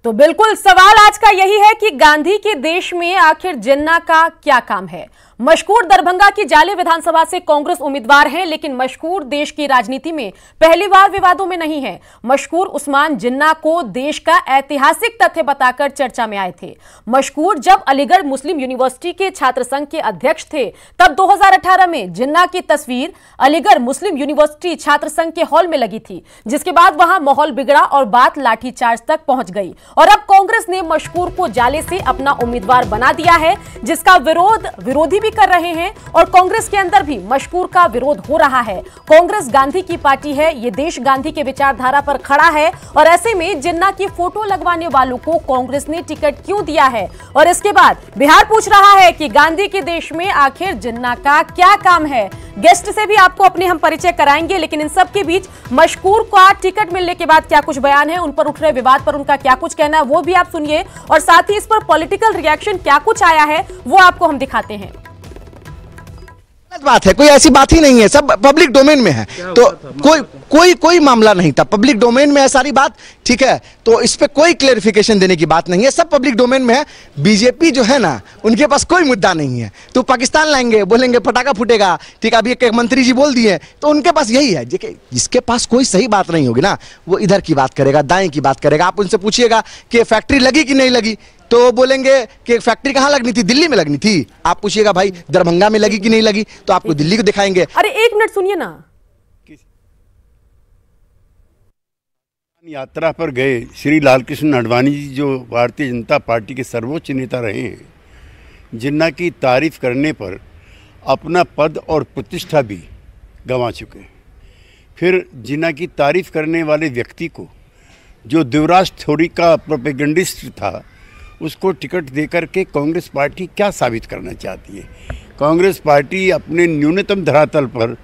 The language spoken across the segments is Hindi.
तो बिल्कुल सवाल आज का यही है कि गांधी के देश में आखिर जिन्ना का क्या काम है। मशकूर दरभंगा की जाले विधानसभा से कांग्रेस उम्मीदवार हैं, लेकिन मशकूर देश की राजनीति में पहली बार विवादों में नहीं है। मशकूर उस्मान जिन्ना को देश का ऐतिहासिक तथ्य बताकर चर्चा में आए थे। मशकूर जब अलीगढ़ मुस्लिम यूनिवर्सिटी के छात्र संघ के अध्यक्ष थे, तब 2018 में जिन्ना की तस्वीर अलीगढ़ मुस्लिम यूनिवर्सिटी छात्र संघ के हॉल में लगी थी, जिसके बाद वहां माहौल बिगड़ा और बात लाठीचार्ज तक पहुंच गई। और अब कांग्रेस ने मशकूर को जाले से अपना उम्मीदवार बना दिया है, जिसका विरोधी भी कर रहे हैं और कांग्रेस के अंदर भी मशकूर का विरोध हो रहा है। कांग्रेस गांधी की पार्टी है, ये देश गांधी के विचारधारा पर खड़ा है और ऐसे में जिन्ना की फोटो लगवाने वालों को कांग्रेस ने टिकट क्यों दिया है। और इसके बाद बिहार पूछ रहा है कि गांधी के देश में आखिर जिन्ना का क्या काम है। गेस्ट से भी आपको अपने हम परिचय कराएंगे, लेकिन इन सब के बीच मशकूर का टिकट मिलने के बाद क्या कुछ बयान है, उन पर उठ रहे विवाद पर उनका क्या कुछ कहना है, वो भी आप सुनिए। और साथ ही इस पर पॉलिटिकल रिएक्शन क्या कुछ आया है वो आपको हम दिखाते हैं। बात है, कोई ऐसी बात ही नहीं है, सब पब्लिक डोमेन में है। तो कोई मामला नहीं था, पब्लिक डोमेन में है सारी बात, ठीक है। तो इस पे कोई क्लेरिफिकेशन देने की बात नहीं है, सब पब्लिक डोमेन में है। बीजेपी जो है ना, उनके पास कोई मुद्दा नहीं है। तो पाकिस्तान लाएंगे, बोलेंगे पटाखा फूटेगा, ठीक है। अभी एक मंत्री जी बोल दिए, तो उनके पास यही है। जिसके पास कोई सही बात नहीं होगी ना, वो इधर की बात करेगा, दाएं की बात करेगा। आप उनसे पूछिएगा कि फैक्ट्री लगी कि नहीं लगी, तो बोलेंगे कि फैक्ट्री कहां लगनी थी, दिल्ली में लगनी थी। आप पूछिएगा भाई दरभंगा में लगी कि नहीं लगी, तो आपको दिल्ली को दिखाएंगे। अरे एक मिनट सुनिए ना। यात्रा पर गए श्री लालकृष्ण आडवाणी जी, जो भारतीय जनता पार्टी के सर्वोच्च नेता रहे हैं, जिन्ना की तारीफ करने पर अपना पद और प्रतिष्ठा भी गंवा चुके हैं। फिर जिन्ना की तारीफ करने वाले व्यक्ति को, जो देवराज थ्योरी का प्रोपेगेंडिस्ट था, उसको टिकट देकर के कांग्रेस पार्टी क्या साबित करना चाहती है। कांग्रेस पार्टी अपने न्यूनतम धरातल पर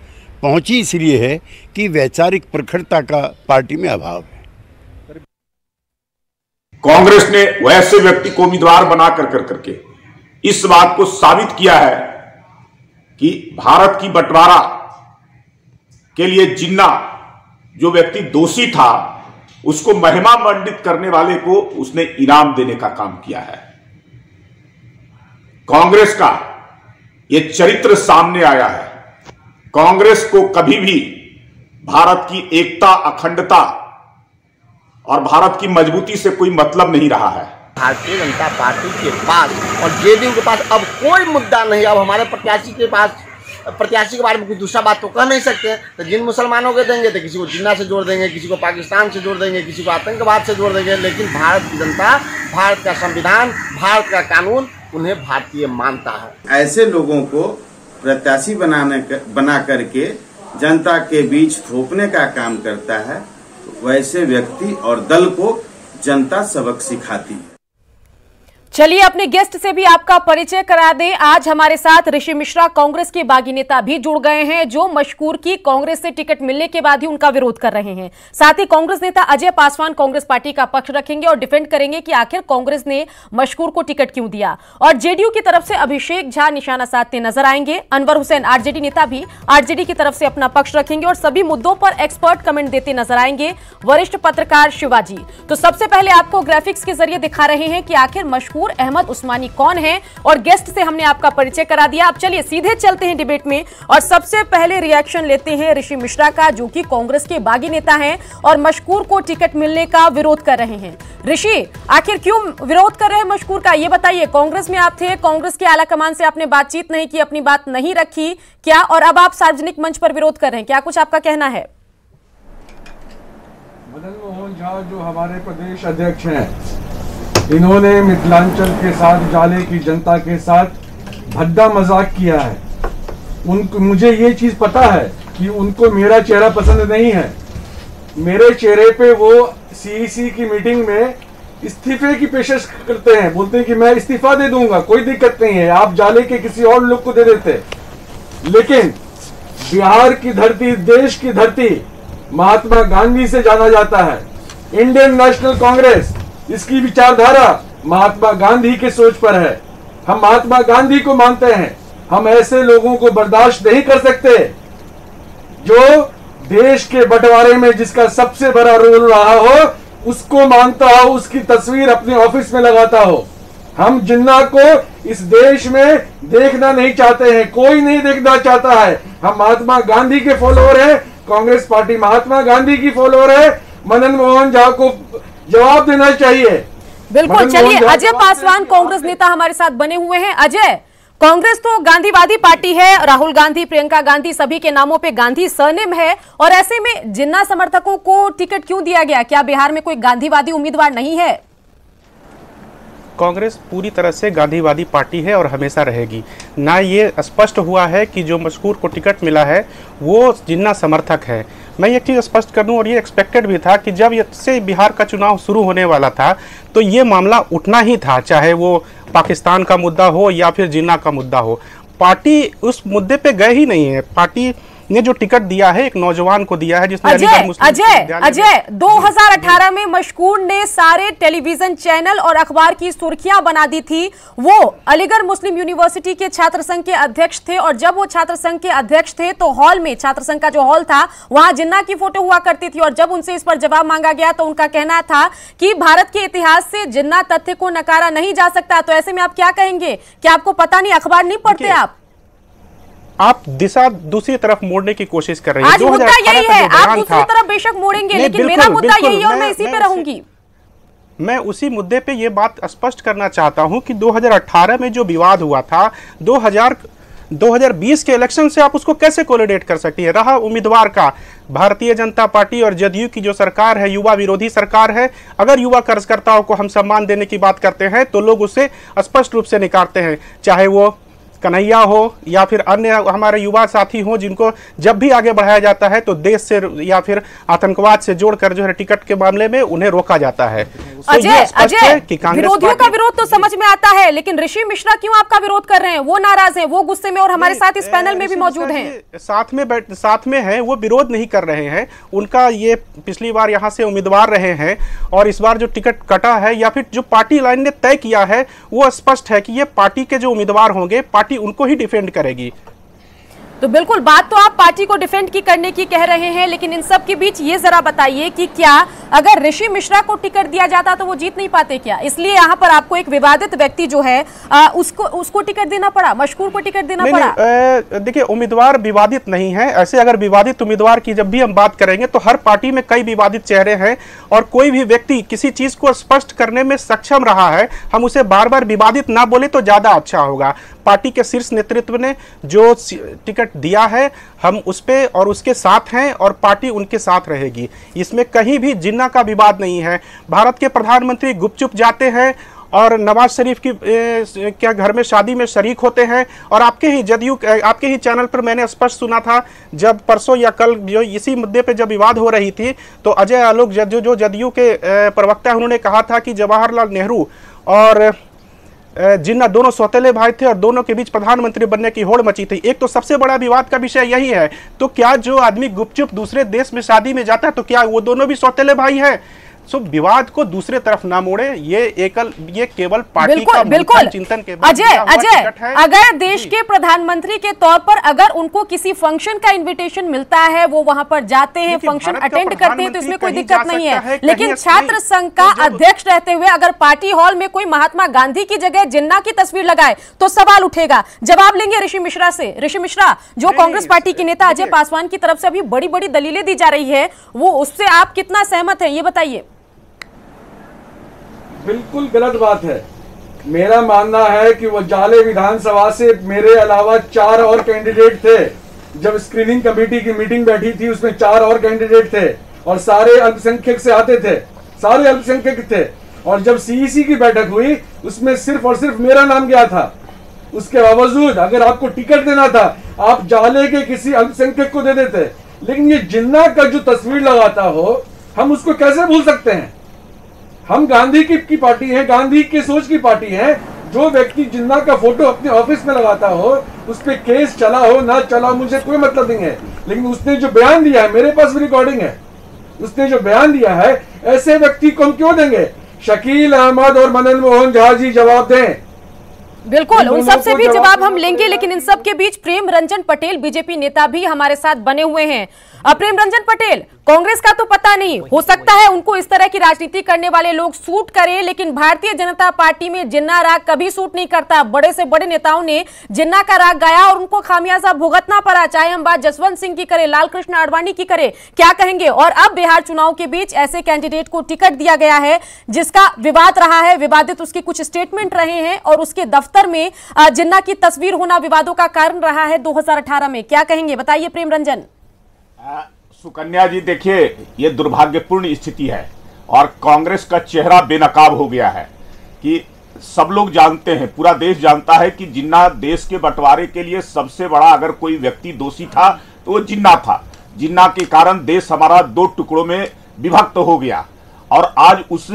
पहुंची इसलिए है कि वैचारिक प्रखरता का पार्टी में अभाव है। कांग्रेस ने वैसे व्यक्ति को उम्मीदवार बना करके इस बात को साबित किया है कि भारत की बंटवारा के लिए जिन्ना जो व्यक्ति दोषी था, उसको महिमा मंडित करने वाले को उसने इनाम देने का काम किया है। कांग्रेस का यह चरित्र सामने आया है। कांग्रेस को कभी भी भारत की एकता, अखंडता और भारत की मजबूती से कोई मतलब नहीं रहा है। भारतीय जनता पार्टी के पास और जेडीयू के पास अब कोई मुद्दा नहीं। अब हमारे प्रत्याशी के पास, प्रत्याशी के बारे में कुछ दूसरा बात तो कह नहीं सकते। तो जिन मुसलमानों को देंगे तो किसी को जिन्ना से जोड़ देंगे, किसी को पाकिस्तान से जोड़ देंगे, किसी को आतंकवाद से जोड़ देंगे। लेकिन भारत की जनता, भारत का संविधान, भारत का कानून उन्हें भारतीय मानता है। ऐसे लोगों को प्रत्याशी बना करके जनता के बीच थोपने का काम करता है, वैसे व्यक्ति और दल को जनता सबक सिखाती है। चलिए अपने गेस्ट से भी आपका परिचय करा दें। आज हमारे साथ ऋषि मिश्रा, कांग्रेस के बागी नेता भी जुड़ गए हैं, जो मशकूर की कांग्रेस से टिकट मिलने के बाद ही उनका विरोध कर रहे हैं। साथ ही कांग्रेस नेता अजय पासवान कांग्रेस पार्टी का पक्ष रखेंगे और डिफेंड करेंगे कि आखिर कांग्रेस ने मशकूर को टिकट क्यों दिया। और जेडीयू की तरफ से अभिषेक झा निशाना साधते नजर आएंगे। अनवर हुसैन आरजेडी नेता भी आरजेडी की तरफ से अपना पक्ष रखेंगे और सभी मुद्दों पर एक्सपर्ट कमेंट देते नजर आएंगे वरिष्ठ पत्रकार शिवाजी। तो सबसे पहले आपको ग्राफिक्स के जरिए दिखा रहे हैं कि आखिर मशकूर अहमद उस्मानी कौन है, और गेस्ट से हमने आपका परिचय करा दिया। अब चलिए सीधे चलते हैं डिबेट में और सबसे पहले रिएक्शन लेते हैं ऋषि मिश्रा का, जो कि कांग्रेस के बागी नेता हैं और मशकूर को टिकट मिलने का विरोध कर रहे हैं। ऋषि, आखिर क्यों विरोध कर रहे हैं मशकूर का, ये बताइए। कांग्रेस में आप थे, कांग्रेस के आला कमान से आपने बातचीत नहीं की, अपनी बात नहीं रखी क्या, और अब आप सार्वजनिक मंच पर विरोध कर रहे हैं, क्या कुछ आपका कहना है? मदन मोहन झा जो हमारे प्रदेश अध्यक्ष हैं, इन्होंने मिथिलांचल के साथ, जाले की जनता के साथ भद्दा मजाक किया है। उनको, मुझे ये चीज पता है कि उनको मेरा चेहरा पसंद नहीं है। मेरे चेहरे पे वो सीईसी की मीटिंग में इस्तीफे की पेशकश करते हैं, बोलते हैं कि मैं इस्तीफा दे दूंगा, कोई दिक्कत नहीं है, आप जाले के किसी और लोग को दे देते। लेकिन बिहार की धरती, देश की धरती महात्मा गांधी से जाना जाता है। इंडियन नेशनल कांग्रेस, इसकी विचारधारा महात्मा गांधी के सोच पर है। हम महात्मा गांधी को मानते हैं। हम ऐसे लोगों को बर्दाश्त नहीं कर सकते जो देश के बंटवारे में जिसका सबसे बड़ा रोल रहा हो, उसको मानता हो, उसकी तस्वीर अपने ऑफिस में लगाता हो। हम जिन्ना को इस देश में देखना नहीं चाहते हैं, कोई नहीं देखना चाहता है। हम महात्मा गांधी के फॉलोअर हैं, कांग्रेस पार्टी महात्मा गांधी की फॉलोअर है। मदन मोहन झा को जवाब देना चाहिए। बिल्कुल, चलिए अजय पासवान कांग्रेस नेता हमारे साथ बने हुए हैं। अजय, कांग्रेस तो गांधीवादी पार्टी है, राहुल गांधी, प्रियंका गांधी सभी के नामों पे गांधी सरनेम है, और ऐसे में जिन्ना समर्थकों को टिकट क्यों दिया गया? क्या बिहार में कोई गांधीवादी उम्मीदवार नहीं है? कांग्रेस पूरी तरह से गांधीवादी पार्टी है और हमेशा रहेगी। ना ये स्पष्ट हुआ है कि जो मशकूर को टिकट मिला है वो जिन्ना समर्थक है। मैं एक चीज़ स्पष्ट कर दूं, और ये एक्सपेक्टेड भी था कि जब से बिहार का चुनाव शुरू होने वाला था तो ये मामला उठना ही था, चाहे वो पाकिस्तान का मुद्दा हो या फिर जिन्ना का मुद्दा हो। पार्टी उस मुद्दे पे गए ही नहीं है। पार्टी ने जो टिकट दिया है एक नौजवान को दिया है जिसने अजय 2018 में मशकूर ने सारे टेलीविजन चैनल और अखबार की सुर्खियां बना दी थी। वो अलीगढ़ मुस्लिम यूनिवर्सिटी के छात्र संघ के अध्यक्ष थे, और जब वो छात्र संघ के अध्यक्ष थे तो हॉल में, छात्र संघ का जो हॉल था वहां जिन्ना की फोटो हुआ करती थी, और जब उनसे इस पर जवाब मांगा गया तो उनका कहना था कि भारत के इतिहास से जिन्ना तथ्य को नकारा नहीं जा सकता। तो ऐसे में आप क्या कहेंगे? क्या आपको पता नहीं, अखबार नहीं पढ़ते आप दिशा दूसरी तरफ मोड़ने की कोशिश कर रही हैं। आज मुद्दा यही है, आप दूसरी तरफ बेशक मोड़ेंगे, लेकिन मेरा मुद्दा यही है और मैं इसी पे रहूंगी। मैं उसी मुद्दे पे ये बात स्पष्ट करना चाहता हूं कि 2018 में जो विवाद हुआ था, 2020 के इलेक्शन से आप उसको कैसे कोलिडेट कर सकती है? रहा उम्मीदवार का, भारतीय जनता पार्टी और जदयू की जो सरकार है युवा विरोधी सरकार है। अगर युवा कार्यकर्ताओं को हम सम्मान देने की बात करते हैं तो लोग उसे स्पष्ट रूप से निकारते हैं, चाहे वो कन्हैया हो या फिर अन्य हमारे युवा साथी हो, जिनको जब भी आगे बढ़ाया जाता है तो देश से या फिर आतंकवाद से जोड़कर जो है टिकट के मामले में उन्हें रोका जाता है। अजय, विरोधियों का विरोध तो समझ में आता है, लेकिन ऋषि मिश्रा क्यों आपका विरोध कर रहे हैं? वो नाराज हैं, वो गुस्से में, और हमारे साथ इस पैनल में भी मौजूद हैं। साथ में है, वो विरोध नहीं कर रहे हैं। उनका ये पिछली बार यहाँ से उम्मीदवार रहे हैं, और इस बार जो टिकट कटा है या फिर जो पार्टी लाइन ने तय किया है वो स्पष्ट है कि ये पार्टी के जो उम्मीदवार होंगे पार्टी उनको ही डिफेंड करेगी। तो बिल्कुल, बात तो आप पार्टी को डिफेंड की करने की कह रहे हैं, लेकिन इन सब के बीच ये जरा बताइए कि क्या अगर ऋषि मिश्रा को टिकट दिया जाता तो वो जीत नहीं पाते क्या? इसलिए यहाँ पर आपको एक विवादित व्यक्ति जो है उसको टिकट देना पड़ा, मशकूर को टिकट देना पड़ा। देखिए, उम्मीदवार विवादित नहीं है। ऐसे अगर विवादित उम्मीदवार की जब भी हम बात करेंगे तो हर पार्टी में कई विवादित चेहरे हैं, और कोई भी व्यक्ति किसी चीज को स्पष्ट करने में सक्षम रहा है, हम उसे बार बार विवादित ना बोले तो ज्यादा अच्छा होगा। पार्टी के शीर्ष नेतृत्व ने जो टिकट दिया है हम उस पे और उसके साथ हैं, और पार्टी उनके साथ रहेगी। इसमें कहीं भी जिन्ना का विवाद नहीं है। भारत के प्रधानमंत्री गुपचुप जाते हैं और नवाज शरीफ की क्या घर में शादी में शरीक होते हैं, और आपके ही चैनल पर मैंने स्पष्ट सुना था जब परसों या कल जो इसी मुद्दे पे जब विवाद हो रही थी तो अजय आलोक जो जदयू के प्रवक्ता उन्होंने कहा था कि जवाहरलाल नेहरू और जिन्ना दोनों सौतेले भाई थे और दोनों के बीच प्रधानमंत्री बनने की होड़ मची थी। एक तो सबसे बड़ा विवाद का विषय यही है। तो क्या जो आदमी गुपचुप दूसरे देश में शादी में जाता है तो क्या वो दोनों भी सौतेले भाई हैं? सो विवाद को दूसरे तरफ ना मोड़े, ये केवल पार्टी का चिंतन के बाद। अजय, अगर देश के प्रधानमंत्री के तौर पर अगर उनको किसी फंक्शन का इनविटेशन मिलता है, वो वहां पर जाते हैं, फंक्शन अटेंड करते हैं, तो इसमें कोई दिक्कत नहीं है। लेकिन छात्र संघ का अध्यक्ष रहते हुए अगर पार्टी हॉल में कोई महात्मा गांधी की जगह जिन्ना की तस्वीर लगाए तो सवाल उठेगा। जवाब लेंगे ऋषि मिश्रा से। ऋषि मिश्रा, जो कांग्रेस पार्टी के नेता अजय पासवान की तरफ से अभी बड़ी बड़ी दलीलें दी जा रही है, वो उससे आप कितना सहमत हैं, ये बताइए। बिल्कुल गलत बात है। मेरा मानना है कि वो जाले विधानसभा से मेरे अलावा 4 और कैंडिडेट थे। जब स्क्रीनिंग कमेटी की मीटिंग बैठी थी उसमें 4 और कैंडिडेट थे, और सारे अल्पसंख्यक से आते थे, सारे अल्पसंख्यक थे। और जब सीईसी की बैठक हुई उसमें सिर्फ और सिर्फ मेरा नाम गया था। उसके बावजूद अगर आपको टिकट देना था आप जाले के किसी अल्पसंख्यक को दे देते, लेकिन ये जिन्ना का जो तस्वीर लगाता हो हम उसको कैसे भूल सकते हैं? हम गांधी की पार्टी है, गांधी की सोच की पार्टी है। जो व्यक्ति जिन्ना का फोटो अपने ऑफिस में लगाता हो, उस पर केस चला हो ना चला मुझे कोई मतलब नहीं है, लेकिन उसने जो बयान दिया है, मेरे पास भी रिकॉर्डिंग है, उसने जो बयान दिया है, ऐसे व्यक्ति को हम क्यों देंगे? शकील अहमद और मदन मोहन झा जी जवाब दें। बिल्कुल, उन सब से भी जवाब हम लेंगे, लेकिन इन सब के बीच प्रेम रंजन पटेल बीजेपी नेता भी हमारे साथ बने हुए हैं। प्रेम रंजन पटेल, कांग्रेस का तो पता नहीं, हो सकता है उनको इस तरह की राजनीति करने वाले लोग सूट करें, लेकिन भारतीय जनता पार्टी में जिन्ना राग कभी सूट नहीं करता। बड़े से बड़े नेताओं ने जिन्ना का राग गाया और उनको खामियाजा भुगतना पड़ा, चाहे हम बात जसवंत सिंह की करें, लालकृष्ण आडवाणी की करें। क्या कहेंगे? और अब बिहार चुनाव के बीच ऐसे कैंडिडेट को टिकट दिया गया है जिसका विवाद रहा है, विवादित उसके कुछ स्टेटमेंट रहे हैं और उसके दफ्तर में जिन्ना की तस्वीर होना विवादों का कारण रहा है 2018 में। क्या कहेंगे, बताइए प्रेम रंजन। सुकन्या जी, देखिए, ये दुर्भाग्यपूर्ण स्थिति है और कांग्रेस का चेहरा बेनकाब हो गया है कि सब लोग जानते हैं, पूरा देश जानता है कि जिन्ना देश के बंटवारे के लिए सबसे बड़ा अगर कोई व्यक्ति दोषी था तो वो जिन्ना था। जिन्ना के कारण देश हमारा 2 टुकड़ों में विभक्त हो गया और आज उस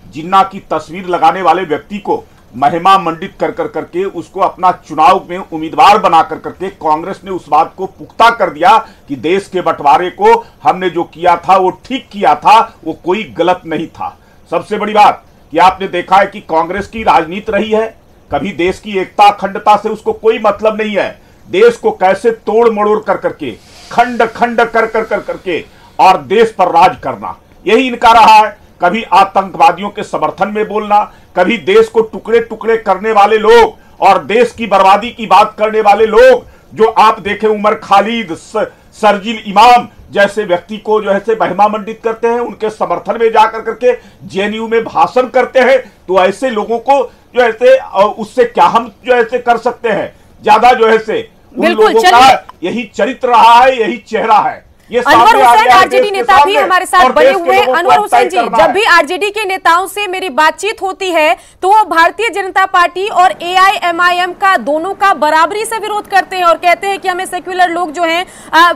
जिन्ना की तस्वीर लगाने वाले व्यक्ति को महिमा मंडित कर करके उसको अपना चुनाव में उम्मीदवार बना करके कांग्रेस ने उस बात को पुख्ता कर दिया कि देश के बंटवारे को हमने जो किया था वो ठीक किया था, वो कोई गलत नहीं था। सबसे बड़ी बात कि आपने देखा है कि कांग्रेस की राजनीति रही है, कभी देश की एकता अखंडता से उसको कोई मतलब नहीं है। देश को कैसे तोड़ मड़ोड़ कर करके, खंड खंड कर करके और देश पर राज करना, यही इनका रहा है। कभी आतंकवादियों के समर्थन में बोलना, कभी देश को टुकड़े टुकड़े करने वाले लोग और देश की बर्बादी की बात करने वाले लोग, जो आप देखें उमर खालिद, शर्जील इमाम जैसे व्यक्ति को जो है महिमा मंडित करते हैं, उनके समर्थन में जाकर करके जेएनयू में भाषण करते हैं। तो ऐसे लोगों को जो है उससे क्या हम जो है कर सकते हैं, ज्यादा जो है उन लोगों का यही चरित्र रहा है, यही चेहरा है। अनवर हुसैन आरजेडी नेता भी हमारे साथ बने हुए हैं। अनवर हुसैन जी, जब भी आरजेडी के नेताओं से मेरी बातचीत होती है तो वो भारतीय जनता पार्टी और एआईएमआईएम का दोनों का बराबरी से विरोध करते हैं और कहते हैं कि हमें सेक्युलर लोग जो हैं,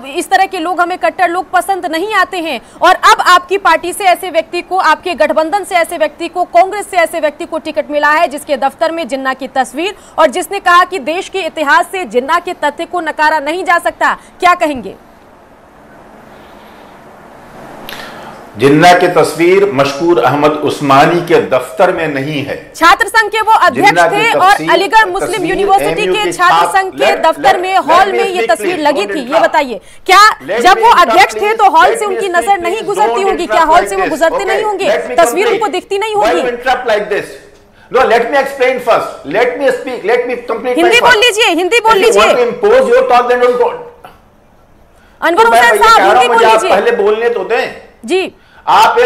इस तरह के लोग, हमें कट्टर लोग पसंद नहीं आते हैं। और अब आपकी पार्टी से ऐसे व्यक्ति को, आपके गठबंधन से ऐसे व्यक्ति को, कांग्रेस से ऐसे व्यक्ति को टिकट मिला है जिसके दफ्तर में जिन्ना की तस्वीर और जिसने कहा कि देश के इतिहास से जिन्ना के तथ्य को नकारा नहीं जा सकता। क्या कहेंगे? जिन्ना की तस्वीर मशकूर अहमद उस्मानी के दफ्तर में नहीं है। छात्र संघ के वो अध्यक्ष थे और अलीगढ़ मुस्लिम यूनिवर्सिटी के छात्र संघ के दफ्तर में, हॉल में ये तस्वीर लगी थी। ये बताइए, क्या जब वो अध्यक्ष थे तो हॉल से उनकी नजर नहीं गुजरती होगी? क्या हॉल से वो गुजरते नहीं होंगे? तस्वीर उनको दिखती नहीं होगी? No, let me explain first. Let me speak. Let me complete. Hindi बोल लीजिए, हिंदी बोल लीजिए। Impose your thought, then don't go. Anwar Hussain साहब, हिंदी बोल लीजिए। पहले बोलने तो दें जी। आप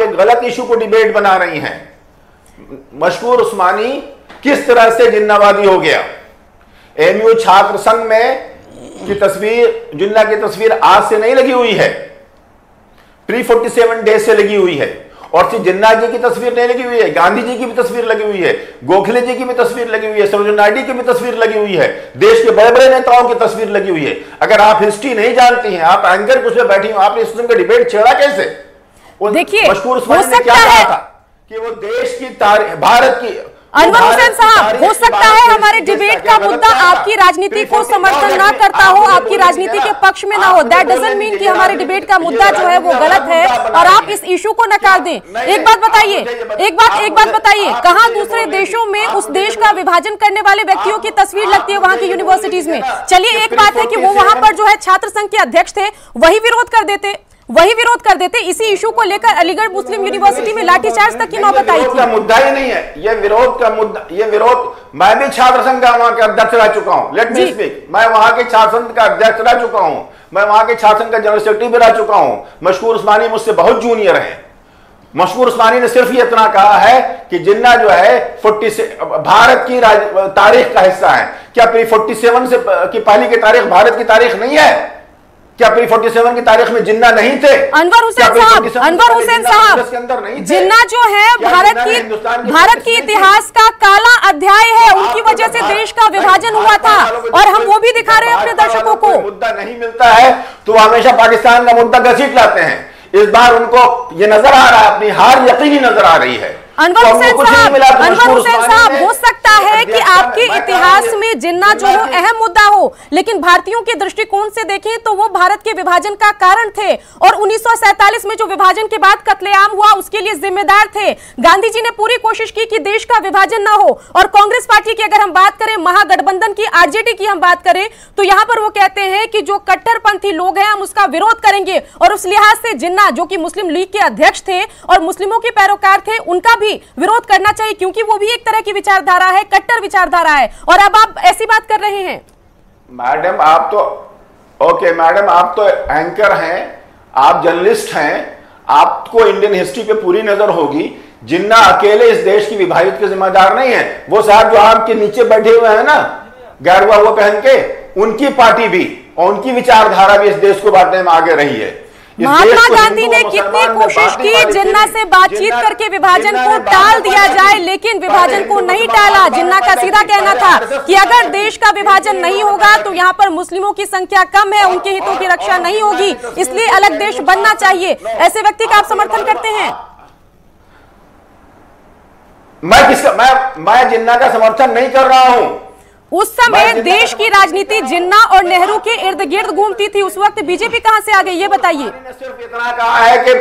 एक गलत इशू को डिबेट बना रही हैं। मशकूर उस्मानी किस तरह से जिन्नावादी हो गया? एमयू छात्र संघ में की तस्वीर, जिन्ना की तस्वीर आज से नहीं लगी हुई है, प्री 47 डेज से लगी हुई है। और सिर्फ जिन्ना जी की तस्वीर नहीं लगी हुई है, गांधी जी की भी तस्वीर लगी हुई है, गोखले जी की भी तस्वीर लगी हुई है, सरोजिनी नायडू की भी तस्वीर लगी हुई है, देश के बड़े बड़े नेताओं की तस्वीर लगी हुई है। अगर आप हिस्ट्री नहीं जानती हैं, आप एंकर कुछ में बैठी हो, आपने इस किस्म का डिबेट छेड़ा कैसे? देखिए, मशकूर उस्मानी ने क्या कहा था कि वो देश की तारीख, भारत की। अनवर हुसैन साहब, हो सकता है हमारे डिबेट का मुद्दा आपकी राजनीति को समर्थन ना करता हो, आपकी राजनीति के पक्ष में ना हो। दैट डजंट मीन कि हमारे डिबेट का मुद्दा जो है वो गलत है और आप इस इशू को नकार दें। एक बात बताइए, एक बात बताइए, कहां दूसरे देशों में उस देश का विभाजन करने वाले व्यक्तियों की तस्वीर लगती है वहां की यूनिवर्सिटीज में? चलिए, एक बात है कि वो वहां पर जो है छात्र संघ के अध्यक्ष थे, वही विरोध कर देते। इसी इशू को लेकर अलीगढ़ मुस्लिम यूनिवर्सिटी में लाठीचार्ज तक की नौबत आई थी। मुद्दा ही नहीं है ये विरोध का मुद्दा। ये विरोध, मैं भी छात्र संघ का वहां के अध्यक्ष रह चुका हूं। Let me speak. मैं वहां के छात्र संघ का अध्यक्ष रह चुका हूं, मैं वहां के छात्र संघ का जनरल सेक्रेटरी भी रह चुका हूं। मशकूर उस्मानी मुझसे बहुत जूनियर है। मशकूर उस्मानी ने सिर्फ ये इतना कहा है कि जिन्ना जो है 40 भारत की तारीख का हिस्सा है। क्या प्री 47 से की पहले की तारीख भारत की तारीख नहीं है? क्या प्री 47 की तारीख में जिन्ना नहीं थे? अनवर हुसैन साहब, जिन्ना जो है भारत की इतिहास का काला अध्याय है। उनकी वजह से देश का विभाजन हुआ था और हम वो भी दिखा रहे हैं अपने दर्शकों को। मुद्दा नहीं मिलता है तो हमेशा पाकिस्तान का मुद्दा घसीट लाते हैं। इस बार उनको ये नजर आ रहा है, अपनी हार यकीनी नजर आ रही है। अनवर हुसैन साहब, हो सकता है कि आपके इतिहास में जिन्ना जो हो अहम मुद्दा हो, लेकिन भारतीयों के दृष्टिकोण से देखें तो वो भारत के विभाजन का कारण थे और 1947 में जो विभाजन के बाद कत्लेआम हुआ उसके लिए जिम्मेदार थे। गांधी जी ने पूरी कोशिश की कि देश का विभाजन ना हो। और कांग्रेस पार्टी की अगर हम बात करें, महागठबंधन की, आरजेडी की हम बात करें, तो यहां पर वो कहते हैं कि जो कट्टरपंथी लोग हैं हम उसका विरोध करेंगे। और उस लिहाज से जिन्ना जो कि मुस्लिम लीग के अध्यक्ष थे और मुस्लिमों के पैरोकार थे, उनका भी विरोध करना चाहिए, क्योंकि वो भी एक तरह की विचारधारा है, कट्टर विचारधारा है। और अब आप ऐसी बात कर रहे हैं। मैडम आप तो मैडम आप तो एंकर हैं, आप जर्नलिस्ट हैं, आपको इंडियन हिस्ट्री पे पूरी नजर होगी। जिन्ना अकेले इस देश की विभाजित के जिम्मेदार नहीं है। वो साहब जो आपके नीचे बैठे हुए हैं ना, गैरवा वो पहन के, उनकी पार्टी भी और उनकी विचारधारा भी इस देश को बांटने में आगे रही है। महात्मा गांधी ने कितनी कोशिश की जिन्ना से बातचीत करके विभाजन को टाल दिया जाए, लेकिन विभाजन को नहीं टाला। जिन्ना का सीधा कहना था कि अगर देश का विभाजन नहीं होगा तो यहाँ पर मुस्लिमों की संख्या कम है, उनके हितों की रक्षा नहीं होगी, इसलिए अलग देश बनना चाहिए। ऐसे व्यक्ति का आप समर्थन करते हैं? मैं जिन्ना का समर्थन नहीं कर रहा हूं। उस समय देश की राजनीति जिन्ना और नेहरू के इर्द गिर्द घूमती थी, उस वक्त बीजेपी कहां से आ गई, ये बताइए। सिर्फ इतना कहा है कि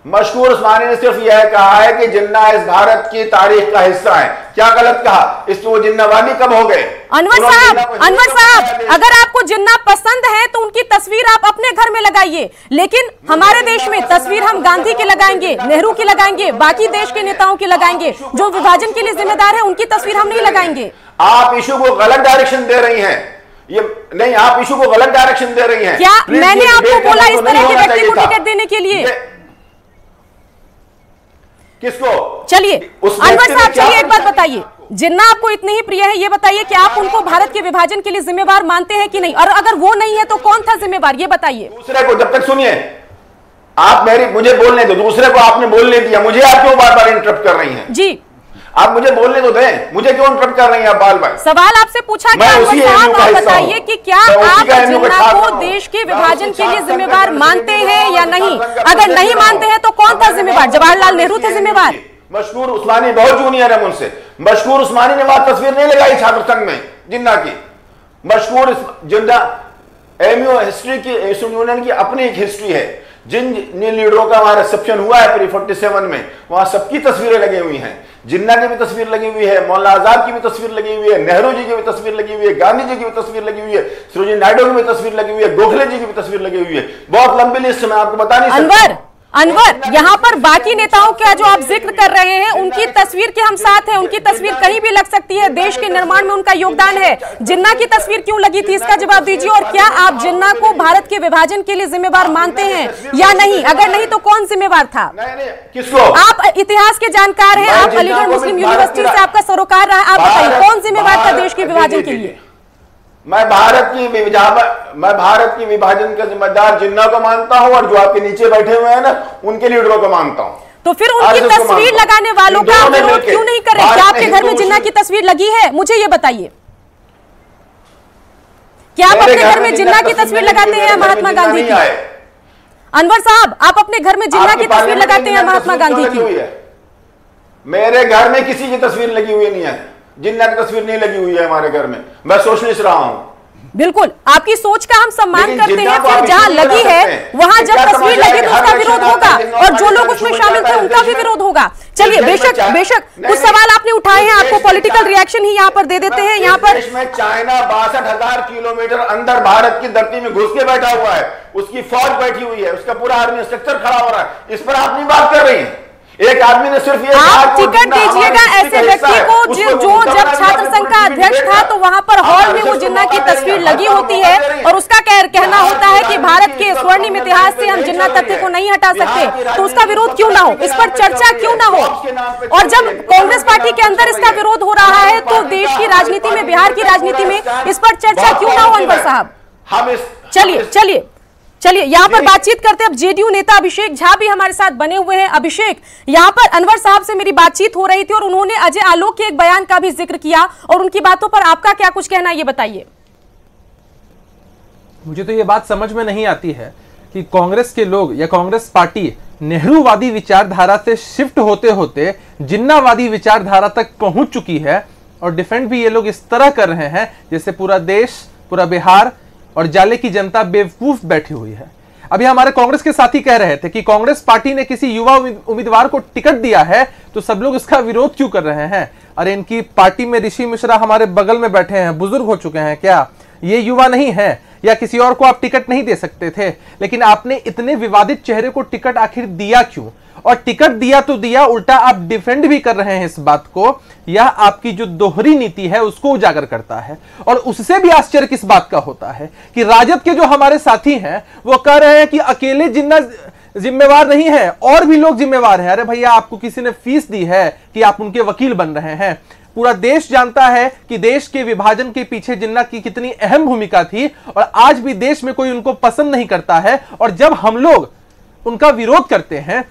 मशहूर उस्मानी ने सिर्फ यह कहा है कि जिन्ना इस भारत की तारीख का हिस्सा है। क्या गलत कहा? इस वो जिन्नावादी कब हो गए? अनवर साहब, अगर आपको जिन्ना पसंद है तो उनकी तस्वीर आप अपने घर में लगाइए, लेकिन हमारे देश में तस्वीर हम गांधी की लगाएंगे, नेहरू की लगाएंगे, बाकी देश के नेताओं की लगाएंगे, जो विभाजन के लिए जिम्मेदार है उनकी तस्वीर हम नहीं लगाएंगे। आप इशू को गलत डायरेक्शन दे रही हैं। ये नहीं, आप इशू को गलत डायरेक्शन दे रही हैं। क्या मैंने आपको बोला इस तरह के व्यक्ति को टिकट देने के लिए? किसको? चलिए अनवर साहब, चलिए एक बात बताइए, जिन्ना आपको इतने ही प्रिय है, ये बताइए कि आप उनको भारत के विभाजन के लिए जिम्मेवार मानते हैं कि नहीं, और अगर वो नहीं है तो कौन था जिम्मेवार, ये बताइए। दूसरे को जब तक सुनिए, आप मुझे बोलने दो, दूसरे को आपने बोलने दिया, मुझे आप क्यों बार बार इंटरप्ट कर रही हैं? जी आप मुझे बोलने तो दें, मुझे क्यों इंटरप्ट कर रही हैं आप बार बार? सवाल आपसे पूछा गया, आप बताइए कि क्या आप जिन्ना को देश के विभाजन के लिए जिम्मेवार मानते हैं या नहीं? अगर नहीं मानते हैं तो कौन था जिम्मेवार? जवाहरलाल नेहरू थे जिम्मेवार? मशहूर उस्मानी बहुत जूनियर है मुझसे। मशहूर उस्मानी ने वहां तस्वीर नहीं लगाई छात्र संघ में जिन्ना की। मशहूर जिन्ना एमयू हिस्ट्री की, यूनियन की अपनी एक हिस्ट्री है। जिन लीडरों का वहां रिसेप्शन हुआ है 47 में, वहां सबकी तस्वीरें लगी हुई हैं। जिन्ना की भी तस्वीर लगी हुई है, मौलाना आजाद की भी तस्वीर लगी हुई है, नेहरू जी की भी तस्वीर लगी हुई है, गांधी जी की भी तस्वीर लगी हुई है, सरोजिनी नायडू की भी तस्वीर लगी हुई है, गोखले जी की भी तस्वीर लगी हुई है। बहुत लंबी लिस्ट मैं आपको बता नहीं सकता। अनवर, यहाँ पर बाकी नेताओं का जो आप जिक्र कर रहे हैं उनकी तस्वीर के हम साथ हैं, उनकी तस्वीर कहीं भी लग सकती है, देश के निर्माण में उनका योगदान है। जिन्ना की तस्वीर क्यों लगी थी, इसका जवाब दीजिए। और क्या आप जिन्ना को भारत के विभाजन के लिए जिम्मेवार मानते हैं या नहीं? अगर नहीं तो कौन जिम्मेवार था? किसको? आप इतिहास के जानकार हैं, आप अलीगढ़ मुस्लिम यूनिवर्सिटी से आपका सरोकार रहा, आप बताइए कौन जिम्मेवार था देश के विभाजन के लिए? मैं भारत की विभाजन का जिम्मेदार जिन्ना को मानता हूं, और जो आपके नीचे बैठे हुए हैं ना, उनके लीडरों को मानता हूं। तो फिर उनकी तस्वीर लगाने वालों का विरोध क्यों नहीं कर रहे? क्या आपके घर में जिन्ना की तस्वीर लगी है? मुझे ये बताइए, क्या आप अपने घर में जिन्ना की तस्वीर लगाते हैं महात्मा गांधी की? अनवर साहब, आप अपने घर में जिन्ना की तस्वीर लगाते हैं महात्मा गांधी की? मेरे घर में किसी की तस्वीर लगी हुई नहीं है, जिन्ना की तस्वीर नहीं लगी हुई है हमारे घर में। मैं सोशलिस्ट रहा हूं। बिल्कुल, आपकी सोच का हम सम्मान करते हैं, फिर जहां लगी है वहां जब तस्वीर लगी तो उसका विरोध होगा, और जो लोग उसमें शामिल थे उनका भी विरोध होगा। चलिए, बेशक कुछ सवाल आपने उठाए हैं, आपको पॉलिटिकल रिएक्शन ही यहाँ पर दे देते हैं। यहाँ पर चाइना 62,000 किलोमीटर अंदर भारत की धरती में घुस के बैठा हुआ है, उसकी फौज बैठी हुई है, उसका पूरा आर्मी स्ट्रक्चर खड़ा हो रहा है। इस पर आप नहीं बात कर रही है। एक आदमी ने सिर्फ ये आप टिकट दीजिएगा ऐसे व्यक्ति को जो जब छात्र संघ का अध्यक्ष था तो वहां पर हॉल में वो जिन्ना की तस्वीर लगी होती है, और उसका कहना होता है कि भारत के स्वर्णिम इतिहास से हम जिन्ना तथ्य को नहीं हटा सकते, तो उसका विरोध क्यों ना हो, इस पर चर्चा क्यों ना हो? और जब कांग्रेस पार्टी के अंदर इसका विरोध हो रहा है तो देश की राजनीति में, बिहार की राजनीति में इस पर चर्चा क्यों ना हो? अनवर साहब, चलिए यहाँ पर बातचीत करते हैं। अब जेडीयू नेता अभिषेक झा भी हमारे साथ बने हुए हैं। अभिषेक, यहाँ पर अनवर साहब से मेरी बातचीत हो रही थी और उन्होंने अजय आलोक के एक बयान का भी जिक्र किया, और उनकी बातों पर आपका क्या कुछ कहना है, ये बताइए। मुझे तो ये बात समझ में नहीं आती है कि कांग्रेस के लोग या कांग्रेस पार्टी नेहरूवादी विचारधारा से शिफ्ट होते होते जिन्नावादी विचारधारा तक पहुंच चुकी है, और डिफेंड भी ये लोग इस तरह कर रहे हैं जैसे पूरा देश, पूरा बिहार और जाले की जनता बेवकूफ बैठी हुई है। अभी हमारे कांग्रेस के साथी कह रहे थे कि कांग्रेस पार्टी ने किसी युवा उम्मीदवार को टिकट दिया है तो सब लोग इसका विरोध क्यों कर रहे हैं। अरे इनकी पार्टी में ऋषि मिश्रा हमारे बगल में बैठे हैं, बुजुर्ग हो चुके हैं, क्या ये युवा नहीं है? या किसी और को आप टिकट नहीं दे सकते थे? लेकिन आपने इतने विवादित चेहरे को टिकट आखिर दिया क्यों? और टिकट दिया तो दिया, उल्टा आप डिफेंड भी कर रहे हैं इस बात को। यह आपकी जो दोहरी नीति है उसको उजागर करता है। और उससे भी आश्चर्य किस बात का होता है कि राजद के जो हमारे साथी हैं वो कह रहे हैं कि अकेले जिन्ना जिम्मेवार नहीं है, और भी लोग जिम्मेवार हैं। अरे भैया, आपको किसी ने फीस दी है कि आप उनके वकील बन रहे हैं? पूरा देश जानता है कि देश के विभाजन के पीछे जिन्ना की कितनी अहम भूमिका थी, और आज भी देश में कोई उनको पसंद नहीं करता है। और जब हम लोग उनका विरोध करते हैं,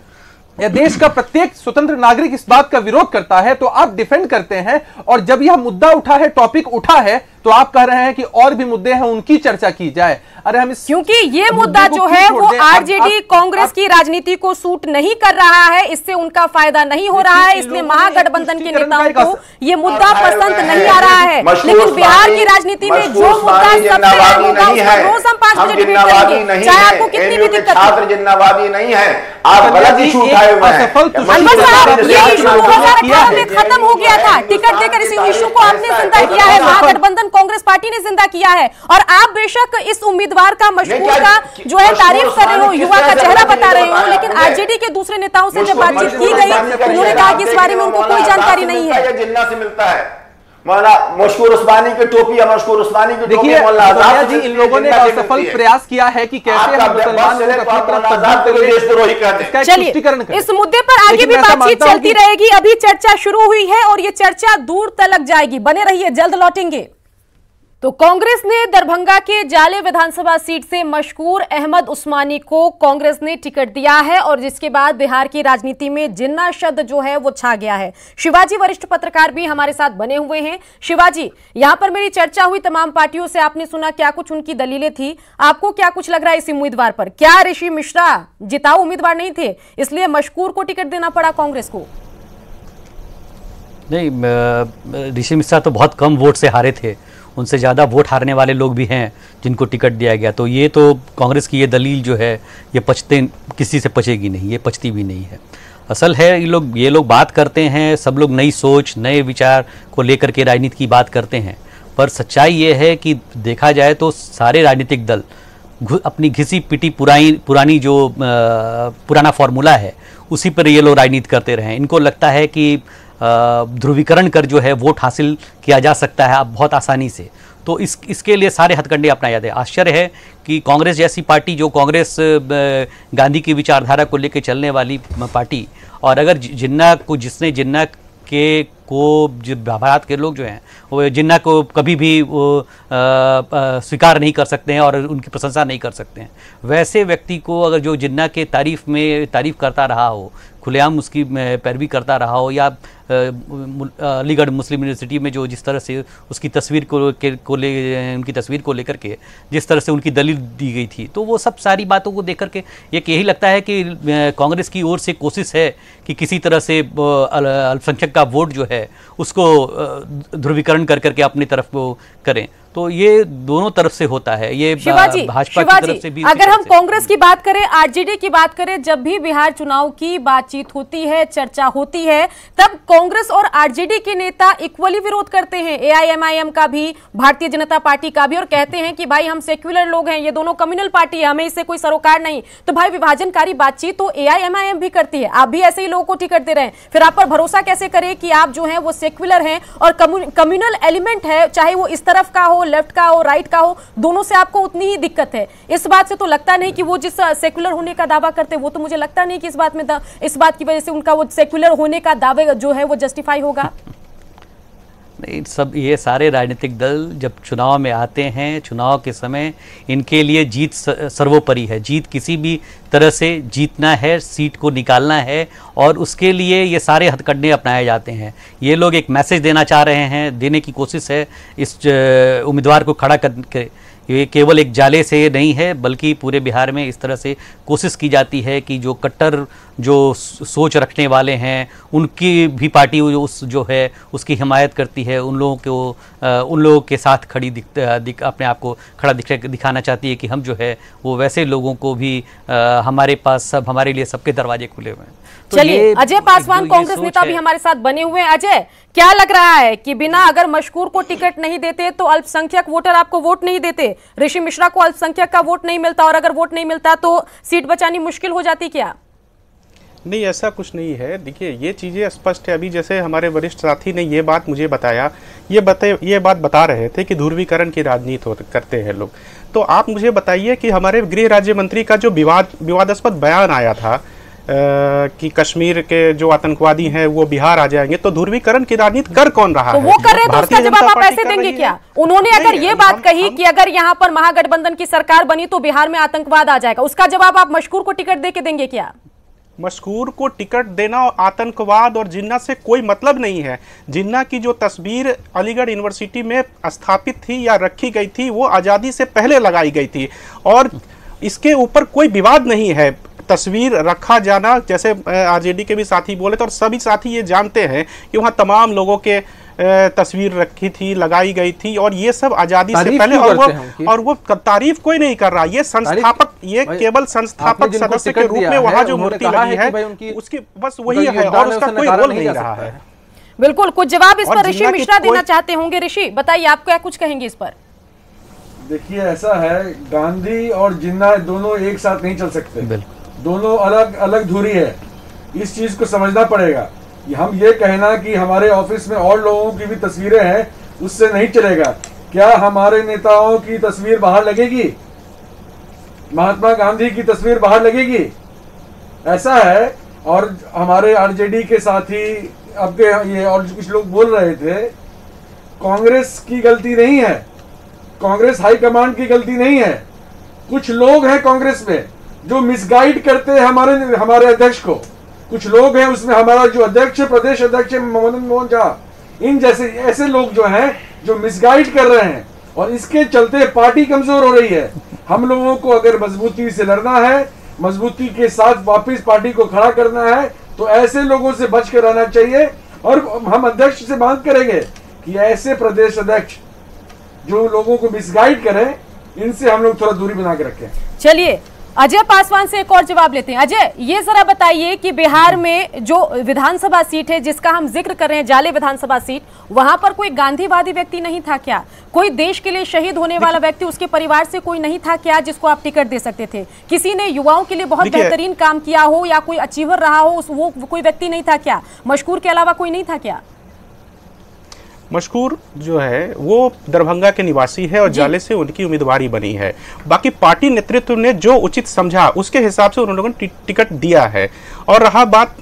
या देश का प्रत्येक स्वतंत्र नागरिक इस बात का विरोध करता है, तो आप डिफेंड करते हैं। और जब यह मुद्दा उठा है, टॉपिक उठा है, तो आप कह रहे हैं कि और भी मुद्दे हैं, उनकी चर्चा की जाए। अरे हम क्योंकि ये मुद्दा जो है वो आरजेडी कांग्रेस की राजनीति को सूट नहीं कर रहा है, इससे उनका फायदा नहीं हो रहा है, इसलिए महागठबंधन के नेताओं को ये मुद्दा पसंद नहीं आ रहा है। लेकिन बिहार की राजनीति में जो मुद्दा सबसे अहम होगा उसका रोज हम 5 बजे डिबेट करेंगे, चाहे आपको कितनी भी दिक्कत हो। छात्र जिन्नावादी नहीं है, आप गलत इशू उठाए हुए हैं। अनवर साहब, ये इशू 2018 में खत्म हो गया था, टिकट देकर इस इशू को आपने जिंदा किया है, महागठबंधन कांग्रेस पार्टी ने जिंदा किया है। और आप बेशक इस उम्मीदवार का, मशहूर का जो है तारीफ कर रहे हो, युवा का चेहरा बता रहे हो, लेकिन आरजेडी के दूसरे नेताओं से जब बातचीत की गई तो उन्होंने कहा कि इस बारे में उनको कोई जानकारी नहीं है। जिन्ना से मिलता है मौलाना मशहूर उस्मानी की टोपी, मशहूर उस्मानी की टोपी। देखिए सोनिया जी, इन लोगों ने असफल प्रयास किया है कि कैसे हम मुसलमान लोगों को अपनी तरफ। चलिए, इस मुद्दे पर आगे भी बातचीत चलती रहेगी। अभी चर्चा शुरू हुई है और ये चर्चा दूर तलक जाएगी, बने रहिए, जल्द लौटेंगे। तो कांग्रेस ने दरभंगा के जाले विधानसभा सीट से मशकूर अहमद उस्मानी को कांग्रेस ने टिकट दिया है, और जिसके बाद बिहार की राजनीति में जिन्ना शब्द जो है वो छा गया है। शिवाजी वरिष्ठ पत्रकार भी हमारे साथ बने हुए हैं। शिवाजी, यहां पर मेरी चर्चा हुई तमाम पार्टियों से, आपने सुना क्या कुछ उनकी दलीलें थी, आपको क्या कुछ लग रहा है इस उम्मीदवार पर? क्या ऋषि मिश्रा जिताऊ उम्मीदवार नहीं थे, इसलिए मशकूर को टिकट देना पड़ा कांग्रेस को? नहीं, ऋषि मिश्रा तो बहुत कम वोट से हारे थे, उनसे ज़्यादा वोट हारने वाले लोग भी हैं जिनको टिकट दिया गया। तो ये तो कांग्रेस की ये दलील जो है ये किसी से पचेगी नहीं, ये पचती भी नहीं है। असल है ये लोग बात करते हैं, सब लोग नई सोच, नए विचार को लेकर के राजनीति की बात करते हैं, पर सच्चाई ये है कि देखा जाए तो सारे राजनीतिक दल अपनी घिसी पिटी पुरानी जो पुराना फॉर्मूला है उसी पर ये लोग राजनीति करते रहे। इनको लगता है कि ध्रुवीकरण कर जो है वोट हासिल किया जा सकता है अब बहुत आसानी से, तो इसके लिए सारे हथकंडे अपनाए जाते हैं। आश्चर्य है कि कांग्रेस जैसी पार्टी, जो कांग्रेस गांधी की विचारधारा को लेकर चलने वाली पार्टी, और अगर जिसने जिन्ना भारत के लोग जो हैं वो जिन्ना को कभी भी स्वीकार नहीं कर सकते हैं और उनकी प्रशंसा नहीं कर सकते हैं, वैसे व्यक्ति को अगर जो जिन्ना के तारीफ करता रहा हो, खुलेआम उसकी पैरवी करता रहा हो, या अलीगढ़ मुस्लिम यूनिवर्सिटी में जो जिस तरह से उसकी तस्वीर उनकी तस्वीर को लेकर के जिस तरह से उनकी दलील दी गई थी, तो वो सब सारी बातों को देख करके यही लगता है कि कांग्रेस की ओर से कोशिश है कि किसी तरह से अल्पसंख्यक का वोट जो है उसको ध्रुवीकरण कर करके अपनी तरफ वो करें। तो ये दोनों तरफ से होता है, ये भाजपा की तरफ से भी। अगर हम कांग्रेस की बात करें, आरजेडी की बात करें, जब भी बिहार चुनाव की बातचीत होती है, चर्चा होती है, तब कांग्रेस और आरजेडी के नेता इक्वली विरोध करते हैं, एआईएमआईएम का भी, भारतीय जनता पार्टी का भी, और कहते हैं कि भाई हम सेक्युलर लोग हैं, ये दोनों कम्युनल पार्टी है, हमें इससे कोई सरोकार नहीं। तो भाई विभाजनकारी बातचीत तो एआईएमआईएम भी करती है, आप भी ऐसे ही लोगों को टिकट दे रहे हैं, फिर आप पर भरोसा कैसे करें कि आप जो है वो सेक्युलर हैं और कम्युनल एलिमेंट है, चाहे वो इस तरफ का हो, लेफ्ट का हो, राइट का हो, दोनों से आपको उतनी ही दिक्कत है। इस बात से तो लगता नहीं कि वो जिस सेक्युलर होने का दावा करते, वो तो मुझे लगता नहीं कि इस बात की वजह से उनका वो सेक्युलर होने का दावे जो है वो जस्टिफाई होगा। नहीं, सब ये सारे राजनीतिक दल जब चुनाव में आते हैं, चुनाव के समय इनके लिए जीत सर्वोपरि है। जीत किसी भी तरह से जीतना है, सीट को निकालना है, और उसके लिए ये सारे हथकंडे अपनाए जाते हैं। ये लोग एक मैसेज देना चाह रहे हैं, देने की कोशिश है इस उम्मीदवार को खड़ा करके, ये केवल एक जाले से नहीं है, बल्कि पूरे बिहार में इस तरह से कोशिश की जाती है कि जो कट्टर जो सोच रखने वाले हैं उनकी भी पार्टी जो है उसकी हिमायत करती है, उन लोगों के साथ खड़ी अपने आप को खड़ा दिखाना चाहती है कि हम जो है वो वैसे लोगों को भी हमारे पास हमारे लिए सबके दरवाजे खुले हुए हैं। तो चलिए, अजय पासवान कांग्रेस नेता भी हमारे साथ बने हुए हैं। अजय, क्या लग रहा है कि बिना अगर मशकूर को टिकट नहीं देते तो अल्पसंख्यक वोटर आपको वोट नहीं देते, ऋषि मिश्रा को अल्पसंख्यक का वोट नहीं मिलता, और अगर वोट नहीं मिलता तो सीट बचानी मुश्किल हो जाती क्या? नहीं, ऐसा कुछ नहीं है। देखिए, ये चीज़ें स्पष्ट है। अभी जैसे हमारे वरिष्ठ साथी ने ये बात मुझे बताया, ये बात बता रहे थे कि ध्रुवीकरण की राजनीति करते हैं लोग। तो आप मुझे बताइए कि हमारे गृह राज्य मंत्री का जो विवादास्पद बयान आया था कि कश्मीर के जो आतंकवादी हैं वो बिहार आ जाएंगे, तो ध्रुवीकरण की राजनीति कर कौन रहा है? वो कर रहे हैं तो उसका जवाब आप ऐसे देंगे क्या? उन्होंने अगर ये बात कही कि अगर यहाँ पर महागठबंधन की सरकार बनी तो बिहार में आतंकवाद आ जाएगा, उसका जवाब आप मशकूर को टिकट दे के देंगे क्या? मशकूर को टिकट देना आतंकवाद और जिन्ना से कोई मतलब नहीं है। जिन्ना की जो तस्वीर अलीगढ़ यूनिवर्सिटी में स्थापित थी या रखी गई थी वो आज़ादी से पहले लगाई गई थी और इसके ऊपर कोई विवाद नहीं है। तस्वीर रखा जाना, जैसे आरजेडी के भी साथी बोले तो, और सभी साथी ये जानते हैं कि वहाँ तमाम लोगों के तस्वीर रखी थी, लगाई गई थी, और ये सब आजादी से पहले, और वो तारीफ कोई नहीं कर रहा। ये संस्थापक, ये केवल संस्थापक सदस्य के रूप में वहाँ जो मूर्ति लगी है उसकी बस वही है और उसका कोई रोल नहीं रहा है। बिल्कुल, कुछ जवाब इस पर ऋषि मिश्रा देना चाहते होंगे। ऋषि, बताइए, आप क्या कुछ कहेंगे इस पर? देखिए, ऐसा है, गांधी और जिन्ना दोनों एक साथ नहीं चल सकते, दोनों अलग अलग धुरी है। इस चीज को समझना पड़ेगा। हम ये कहना कि हमारे ऑफिस में और लोगों की भी तस्वीरें हैं, उससे नहीं चलेगा। क्या हमारे नेताओं की तस्वीर बाहर लगेगी? महात्मा गांधी की तस्वीर बाहर लगेगी? ऐसा है। और हमारे आरजेडी के साथी आपके ये और कुछ लोग बोल रहे थे, कांग्रेस की गलती नहीं है, कांग्रेस हाईकमांड की गलती नहीं है। कुछ लोग हैं कांग्रेस में जो मिसगाइड करते हैं हमारे अध्यक्ष को। कुछ लोग हैं उसमें, हमारा जो अध्यक्ष, प्रदेश अध्यक्ष मदन मोहन झा, इन जैसे ऐसे लोग जो हैं जो मिसगाइड कर रहे हैं, और इसके चलते पार्टी कमजोर हो रही है। हम लोगों को अगर मजबूती से लड़ना है, मजबूती के साथ वापस पार्टी को खड़ा करना है, तो ऐसे लोगों से बच कर रहना चाहिए। और हम अध्यक्ष से मांग करेंगे कि ऐसे प्रदेश अध्यक्ष जो लोगों को मिसगाइड करें, इनसे हम लोग थोड़ा दूरी बना के रखें। चलिए, अजय पासवान से एक और जवाब लेते हैं। अजय, ये जरा बताइए कि बिहार में जो विधानसभा सीट है जिसका हम जिक्र कर रहे हैं, जाले विधानसभा सीट, वहां पर कोई गांधीवादी व्यक्ति नहीं था क्या? कोई देश के लिए शहीद होने वाला व्यक्ति, उसके परिवार से कोई नहीं था क्या जिसको आप टिकट दे सकते थे? किसी ने युवाओं के लिए बहुत बेहतरीन काम किया हो या कोई अचीवर रहा हो, वो कोई व्यक्ति नहीं था क्या? मशकूर के अलावा कोई नहीं था क्या? मशकूर जो है वो दरभंगा के निवासी है और जाले से उनकी उम्मीदवारी बनी है। बाकी पार्टी नेतृत्व ने जो उचित समझा उसके हिसाब से उन लोगों ने टिकट दिया है। और रहा बात,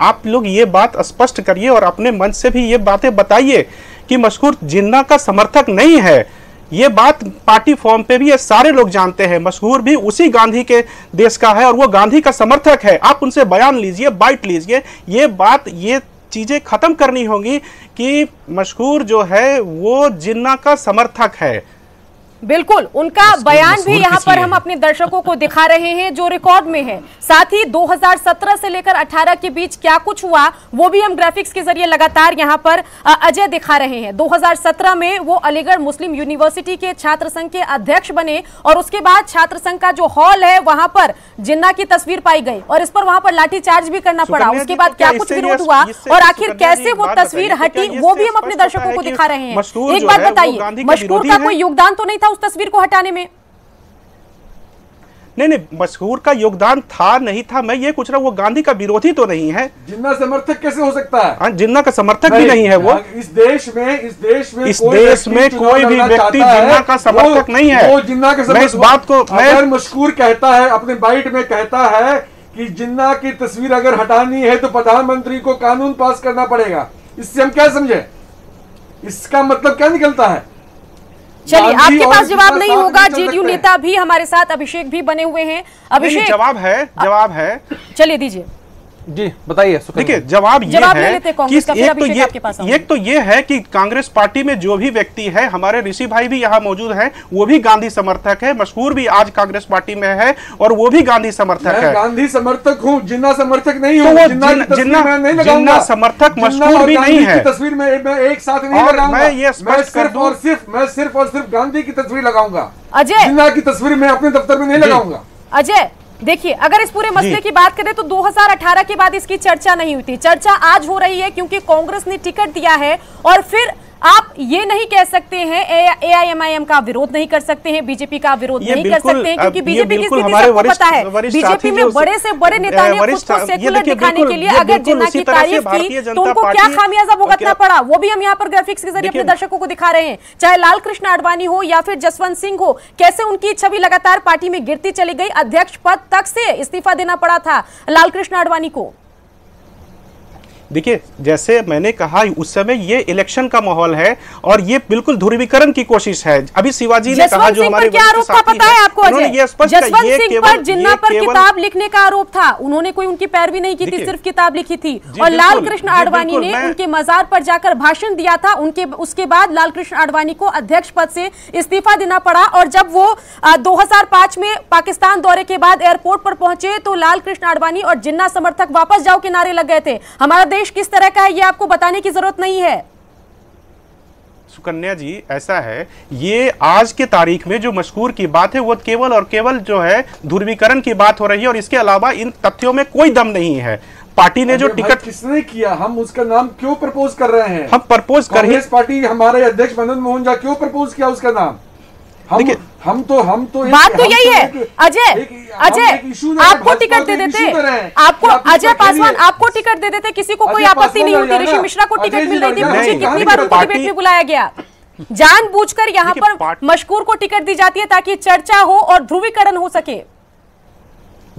आप लोग ये बात स्पष्ट करिए और अपने मन से भी ये बातें बताइए कि मशकूर जिन्ना का समर्थक नहीं है। ये बात पार्टी फॉर्म पे भी ये सारे लोग जानते हैं। मशहूर भी उसी गांधी के देश का है और वो गांधी का समर्थक है। आप उनसे बयान लीजिए, बाइट लीजिए। ये चीजें खत्म करनी होंगी कि मशहूर जो है वो जिन्ना का समर्थक है। बिल्कुल, उनका बयान भी यहाँ पर हम अपने दर्शकों को दिखा रहे हैं जो रिकॉर्ड में है। साथ ही 2017 से लेकर 18 के बीच क्या कुछ हुआ वो भी हम ग्राफिक्स के जरिए लगातार यहाँ पर अजय दिखा रहे हैं। 2017 में वो अलीगढ़ मुस्लिम यूनिवर्सिटी के छात्र संघ के अध्यक्ष बने और उसके बाद छात्र संघ का जो हॉल है वहां पर जिन्ना की तस्वीर पाई गई और इस पर वहां पर लाठीचार्ज भी करना पड़ा। उसके बाद क्या कुछ विरोध हुआ और आखिर कैसे वो तस्वीर हटी वो भी हम अपने दर्शकों को दिखा रहे हैं। एक बात बताइए, मशहूर का कोई योगदान तो नहीं था उस तस्वीर को हटाने में? नहीं, मशहूर का योगदान था नहीं था, मैं ये पूछ रहा हूँ वो गांधी का विरोधी तो नहीं है। जिन्ना समर्थक कैसे हो सकता है? जिन्ना का समर्थक भी नहीं है वो। इस देश में कोई भी व्यक्ति जिन्ना का समर्थक नहीं है। वो जिन्ना का समर्थक, इस बात को अगर मशहूर कहता है, अपने बाइट में कहता है कि जिन्ना की तस्वीर अगर हटानी है तो प्रधानमंत्री को कानून पास करना पड़ेगा, इससे हम क्या समझे? इसका मतलब क्या निकलता है? चलिए, आपके पास जवाब नहीं होगा। जेडीयू नेता भी हमारे साथ अभिषेक भी बने हुए हैं। अभिषेक, जवाब है। चलिए दीजिए। जी बताइए। देखिए जवाब ये है कि एक तो ये है कि कांग्रेस पार्टी में जो भी व्यक्ति है, हमारे ऋषि भाई भी यहाँ मौजूद हैं, वो भी गांधी समर्थक है, मशहूर भी आज कांग्रेस पार्टी में है और वो भी गांधी समर्थक है। गांधी समर्थक हूँ, जिन्ना समर्थक नहीं हूँ। जिन्ना समर्थक मशहूर भी नहीं है। तस्वीर में मैं एक साथ नहीं लगाऊंगा। मैं ये सिर्फ और सिर्फ गांधी की तस्वीर लगाऊंगा। अजय, जिन्ना की तस्वीर मैं अपने दफ्तर में नहीं लगाऊंगा। अजय देखिए, अगर इस पूरे मसले की बात करें तो 2018 के बाद इसकी चर्चा नहीं हुई थी। चर्चा आज हो रही है क्योंकि कांग्रेस ने टिकट दिया है और फिर आप ये नहीं कह सकते हैं, एआईएमआईएम का विरोध नहीं कर सकते हैं, बीजेपी का विरोध नहीं कर सकते हैं, क्योंकि बीजेपी की स्थिति सबको पता है। बीजेपी में बड़े से बड़े नेता ने खुद को सेकुलर दिखाने के लिए अगर जिन्ना की तारीफ की तो उनको क्या खामियाजा भुगतना पड़ा, वो भी हम यहाँ पर ग्राफिक्स के जरिए अपने दर्शकों को दिखा रहे हैं। चाहे लाल कृष्ण आडवाणी हो या फिर जसवंत सिंह हो, कैसे उनकी छवि लगातार पार्टी में गिरती चली गई। अध्यक्ष पद तक से इस्तीफा देना पड़ा था लाल कृष्ण आडवाणी को। देखिए जैसे मैंने कहा उस समय ये इलेक्शन का माहौल है और ये बिल्कुल ध्रुवीकरण की कोशिश है। अभी शिवाजी ने कहा जो हमारे क्या आरोप था पता है आपको अजय? जसवंत सिंह पर जिन्ना पर किताब लिखने का आरोप था। उन्होंने कोई उनकी पैरवी नहीं की थी, सिर्फ किताब लिखी थी। और लाल कृष्ण आडवाणी ने उनके मजार पर जाकर भाषण दिया था। उसके बाद लाल कृष्ण आडवाणी को अध्यक्ष पद से इस्तीफा देना पड़ा। और जब वो 2005 में पाकिस्तान दौरे के बाद एयरपोर्ट पर पहुंचे तो लाल कृष्ण आडवाणी और जिन्ना समर्थक वापस जाओ के नारे लग गए थे। हमारा देश किस तरह का है ये आपको बताने की जरूरत नहीं है। सुकन्या जी ऐसा है, ये आज के तारीख में जो मशहूर की बात है वो केवल और केवल जो है ध्रुवीकरण की बात हो रही है और इसके अलावा इन तथ्यों में कोई दम नहीं है। पार्टी ने जो टिकट किसने किया, हम उसका नाम क्यों प्रपोज कर रहे हैं? हम प्रपोज कर कांग्रेस पार्टी, हमारे अध्यक्ष मदन मोहन झा क्यों प्रपोज किया उसका नाम? हम तो बात तो यही है अजय। आपको टिकट दे देते, आपको अजय पासवान आपको टिकट दे देते, किसी को कोई आपत्ति नहीं होती। ऋषि मिश्रा को टिकट मिल रही थी, मुझे कितनी बार उनको डिबेट में बुलाया गया। जानबूझकर यहाँ पर मशकूर को टिकट दी जाती है ताकि चर्चा हो और ध्रुवीकरण हो सके।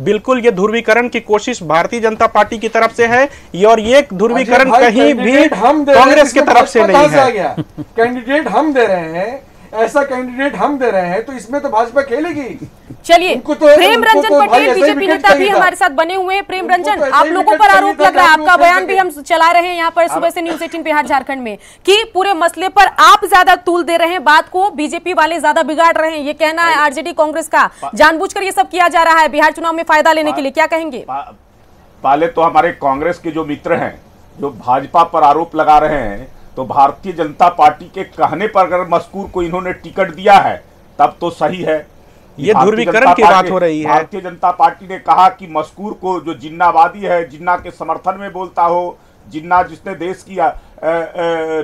बिल्कुल ये ध्रुवीकरण की कोशिश भारतीय जनता पार्टी की तरफ से है और ये ध्रुवीकरण कहीं भी कांग्रेस की तरफ से नहीं है। कैंडिडेट हम दे रहे हैं, ऐसा कैंडिडेट हम दे रहे हैं तो इसमें तो भाजपा खेलेगी। चलिए प्रेम रंजन पटेल बीजेपी नेता भी हमारे साथ बने हुए हैं। प्रेम रंजन, आप लोगों पर आरोप लग रहा है, आपका बयान भी हम चला रहे हैं यहाँ पर सुबह से न्यूज़ 18 बिहार झारखंड में, कि पूरे मसले पर आप ज्यादा तूल दे रहे हैं, बात को बीजेपी वाले ज्यादा बिगाड़ रहे हैं। ये कहना है आरजेडी कांग्रेस का, जानबूझकर ये सब किया जा रहा है बिहार चुनाव में फायदा लेने के लिए, क्या कहेंगे? पहले तो हमारे कांग्रेस के जो मित्र हैं जो भाजपा पर आरोप लगा रहे हैं, तो भारतीय जनता पार्टी के कहने पर अगर मशकूर को इन्होंने टिकट दिया है तब तो सही है। ये ध्रुवीकरण की बात हो रही है। भारतीय जनता पार्टी ने कहा कि मशकूर को, जो जिन्नावादी है, जिन्ना के समर्थन में बोलता हो, जिन्ना जिसने देश की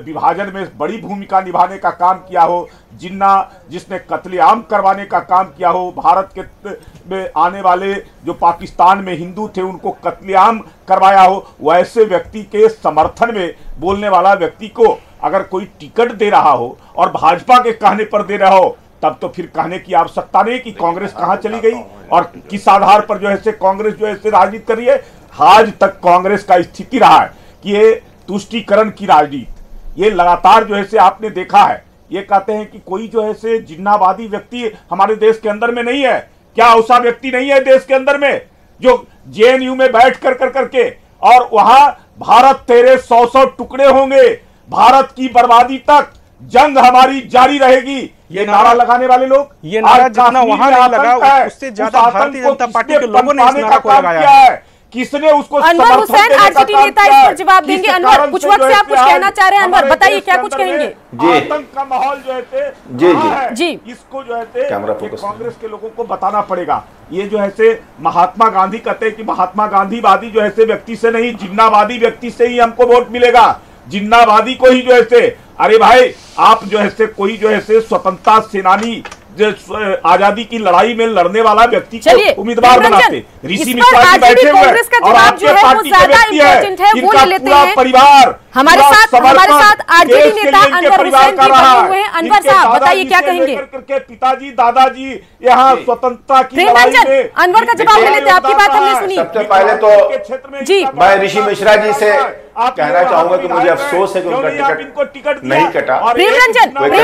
विभाजन में बड़ी भूमिका निभाने का काम किया हो, जिन्ना जिसने कत्लेआम करवाने का काम किया हो, भारत के में आने वाले जो पाकिस्तान में हिंदू थे उनको कत्लेआम करवाया हो, वैसे व्यक्ति के समर्थन में बोलने वाला व्यक्ति को अगर कोई टिकट दे रहा हो और भाजपा के कहने पर दे रहा हो, तब तो फिर कहने की आवश्यकता नहीं कि कांग्रेस कहां चली गई और किस आधार पर जो है कांग्रेस जो है राजनीति कर रही है। आज तक कांग्रेस का स्थिति रहा है कि ये तुष्टीकरण की राजनीति, ये लगातार जो है आपने देखा है। ये कहते हैं कि कोई जो है जिन्नावादी व्यक्ति हमारे देश के अंदर में नहीं है। क्या ऐसा व्यक्ति नहीं है देश के अंदर में जो जेएनयू में बैठ कर करके और वहां भारत तेरे 100 टुकड़े होंगे, भारत की बर्बादी तक जंग हमारी जारी रहेगी, ये नारा लगाने वाले लोग, ये नारा जितना वहां नहीं लगा उससे ज्यादा भारतीय जनता पार्टी के लोगों ने इस नारा को लगाया है। किसने उसको अनवर हुसैन आरजेडी नेता इस पर जवाब देंगे। अनवर, कुछ वक्त से आप कुछ कहना चाह रहे हैं, अनवर बताइए क्या कुछ कहेंगे? आतंक का माहौल जो है जी इसको जो है कांग्रेस के लोगों को बताना पड़ेगा। ये जो है महात्मा गांधी कहते हैं कि महात्मा गांधीवादी जो है व्यक्ति से नहीं, जिन्नावादी व्यक्ति से ही हमको वोट मिलेगा, जिन्नावादी को ही जो है। अरे भाई, आप जो है कोई जो है स्वतंत्रता सेनानी आजादी की लड़ाई में लड़ने वाला व्यक्ति को उम्मीदवार बनाते, ऋषि मिश्रा जी बैठे हुए और आपके पार्टी के व्यक्ति है, इनका पूरा परिवार हमारे साथ आरजेडी नेता अनवर हुसैन भी बने हुए हैं। अनवर साहब बताइए क्या कहेंगे? पिताजी दादाजी यहाँ स्वतंत्रता की लड़ाई में। अनवर का जवाब ले लेते हैं, आपकी बात हमने सुनी। सबसे पहले तो जी मैं ऋषि मिश्रा जी से कहना चाहूंगा कि मुझे अफसोस है कि उनका टिकट नहीं कटा। प्रेम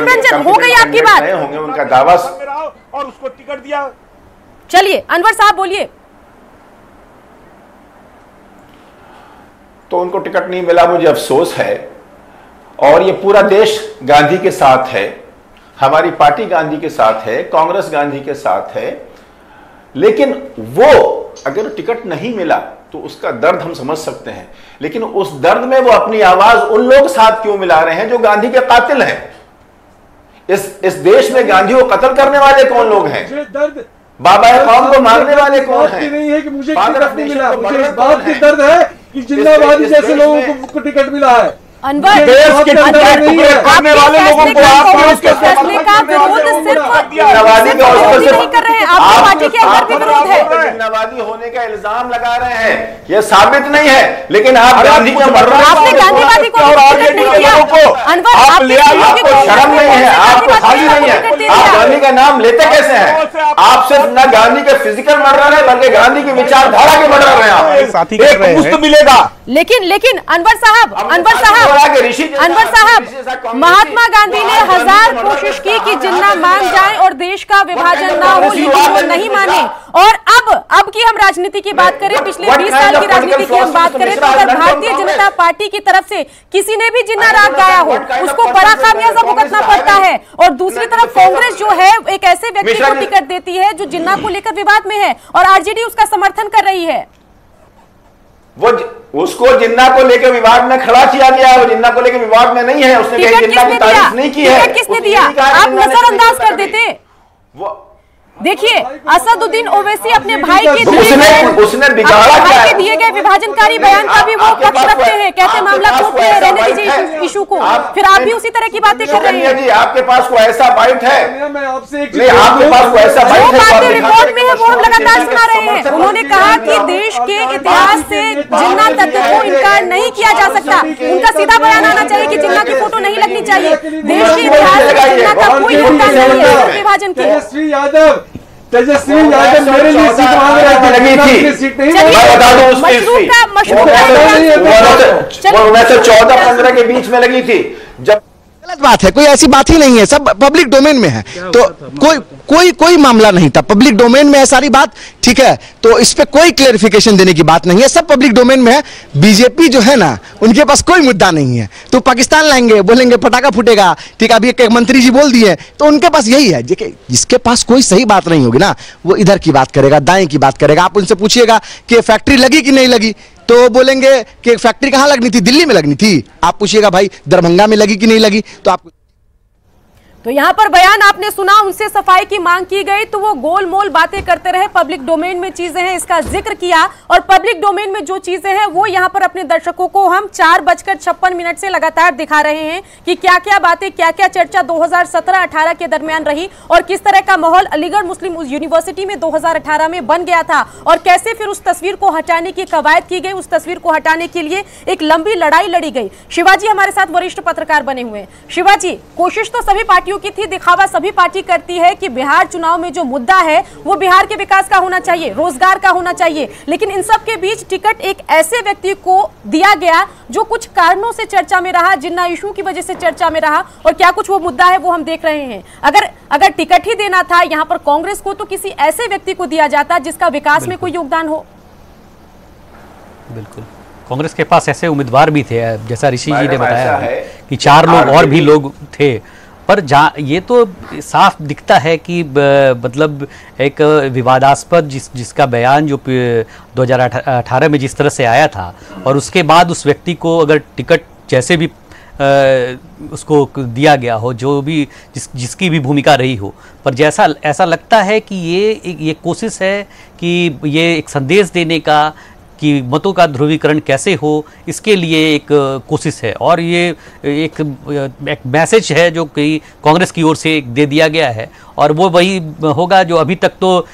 रंजन हो गई आपकी बात, होंगे उनका दावा और उसको टिकट दिया। चलिए अनवर साहब बोलिए। तो उनको टिकट नहीं मिला, मुझे अफसोस है। और ये पूरा देश गांधी के साथ है, हमारी पार्टी गांधी के साथ है, कांग्रेस गांधी के साथ है। लेकिन वो अगर टिकट नहीं मिला तो उसका दर्द हम समझ सकते हैं, लेकिन उस दर्द में वो अपनी आवाज उन लोग साथ क्यों मिला रहे हैं जो गांधी के कातिल हैं? इस देश में गांधी को कत्ल करने वाले कौन लोग हैं? दर्द बाबा कौम को मारने वाले कौन हैं? नहीं है कि मुझे टिकट नहीं मिला, मुझे इस बात की दर्द है कि जिन्नावादी जैसे लोगों को टिकट मिला है। अनवर, करने वाले लोगों को आप फैसले का विरोध सिर्फ नहीं कर रहे हैं, आपकी पार्टी के अंदर भी विरोध है। जिन्नावादी होने का इल्जाम लगा रहे हैं, यह साबित नहीं है, लेकिन आप गांधी को मर रहे हैं। आपने गांधीवादी को टिकट नहीं दिया। अनवर, आपको शर्म नहीं है, आपको खाली नहीं है, आप गांधी का नाम लेते कैसे हैं? आप सिर्फ न गांधी के फिजिकल मर्डर है बल्कि गांधी की विचारधारा के मर्डर हैं आप। एक मुफ्त मिलेगा। लेकिन अनवर साहब, महात्मा गांधी ने 1000 कोशिश की कि जिन्ना मान जाए और देश का विभाजन ना हो, लेकिन वो नहीं माने। और अब की हम राजनीति की बात करें, पिछले 20 साल की राजनीति की हम बात करें, तो अगर भारतीय जनता पार्टी की तरफ से किसी ने भी जिन्ना राग गाया हो, उसको बड़ा खामियाजा भुगतना पड़ता है। और दूसरी तरफ कांग्रेस जो है एक ऐसे व्यक्ति को टिकट देती है जो जिन्ना को लेकर विवाद में है, और आरजेडी उसका समर्थन कर रही है। वो उसको जिन्ना को लेकर विवाद में खड़ा किया गया है, वो जिन्ना को लेकर विवाद में नहीं है। उसने कहीं जिन्ना की तारीफ नहीं की है। किसने दिया? आप नजरअंदाज कर देते। देखिए, असदुद्दीन ओवैसी अपने भाई के उसने बिगाड़ा क्या है? दिए गए विभाजनकारी बयान का भी वो पक्ष रखते हैं, कहते मामला कोर्ट में है, रहने दीजिए इशू को। फिर आप भी उसी तरह की बातें कर रहे हैं। जी, आपके पास कोई ऐसा बाइट है? मैं आपसे एक नहीं, आपके पास कोई ऐसा बाइट है? बातें रिकॉर्ड में है, वो हम लगातार सुना रहे हैं। उन्होंने कहा कि देश के इतिहास से जिन्ना तत्व को इनकार नहीं किया जा सकता। उनका सीधा बयान आना चाहिए कि जिन्ना की फोटो नहीं लगनी चाहिए। देश के इतिहास में जिन्ना का कोई योगदान नहीं है विभाजन के। तेजस्वी यादव मेरे लिए सीट मांग रहे थे, लगी थी। सीट नहीं वो 1914-15 के बीच में लगी थी। जब गलत बात है, कोई ऐसी बात ही नहीं है, सब पब्लिक डोमेन में है, तो कोई मामला नहीं था। पब्लिक डोमेन में है सारी बात, ठीक है, तो इस पे कोई क्लेरिफिकेशन देने की बात नहीं है, सब पब्लिक डोमेन में है। बीजेपी जो है ना, उनके पास कोई मुद्दा नहीं है, तो पाकिस्तान लाएंगे, बोलेंगे पटाखा फूटेगा, ठीक है। अभी एक मंत्री जी बोल दिए, तो उनके पास यही है। जिसके पास कोई सही बात नहीं होगी ना, वो इधर की बात करेगा, दाएं की बात करेगा। आप उनसे पूछिएगा कि फैक्ट्री लगी कि नहीं लगी, तो बोलेंगे कि फैक्ट्री कहां लगनी थी, दिल्ली में लगनी थी। आप पूछिएगा भाई दरभंगा में लगी कि नहीं लगी, तो आप तो यहाँ पर बयान आपने सुना, उनसे सफाई की मांग की गई तो वो गोलमोल बातें करते रहे। पब्लिक डोमेन में चीजें हैं, इसका जिक्र किया, और पब्लिक डोमेन में जो चीजें हैं वो यहाँ पर अपने दर्शकों को हम 4:56 से लगातार दिखा रहे हैं कि क्या क्या बातें, क्या क्या चर्चा 2017-18 के दरमियान रही, और किस तरह का माहौल अलीगढ़ मुस्लिम यूनिवर्सिटी में 2018 में बन गया था, और कैसे फिर उस तस्वीर को हटाने की कवायद की गई। उस तस्वीर को हटाने के लिए एक लंबी लड़ाई लड़ी गई। शिवाजी हमारे साथ वरिष्ठ पत्रकार बने हुए हैं। शिवाजी, कोशिश तो सभी पार्टियों की थी, दिखावा सभी पार्टी करती है कि बिहार चुनाव में जो मुद्दा है वो बिहार के विकास का होना चाहिए, रोजगार का होना चाहिए, लेकिन इन सब के बीच टिकट एक ऐसे व्यक्ति को दिया गया जो कुछ कारणों से चर्चा में रहा, जिन्ना इशू की वजह से चर्चा में रहा, और क्या कुछ वो मुद्दा है वो हम देख रहे हैं। अगर टिकट ही देना था यहां पर कांग्रेस को, तो किसी ऐसे व्यक्ति को दिया जाता जिसका विकास में कोई योगदान हो। बिल्कुल, कांग्रेस के पास ऐसे उम्मीदवार भी थे, जैसा ऋषि जी ने बताया कि 4 लोग और भी लोग थे, पर ये तो साफ दिखता है कि मतलब एक विवादास्पद जिसका बयान जो 2018 में जिस तरह से आया था, और उसके बाद उस व्यक्ति को अगर टिकट जैसे भी उसको दिया गया हो, जो भी जिसकी भी भूमिका रही हो, पर ऐसा लगता है कि ये कोशिश है कि ये एक संदेश देने का कि मतों का ध्रुवीकरण कैसे हो, इसके लिए एक कोशिश है, और ये एक मैसेज है जो कि कांग्रेस की ओर से दे दिया गया है, और वो वही होगा जो अभी तक तो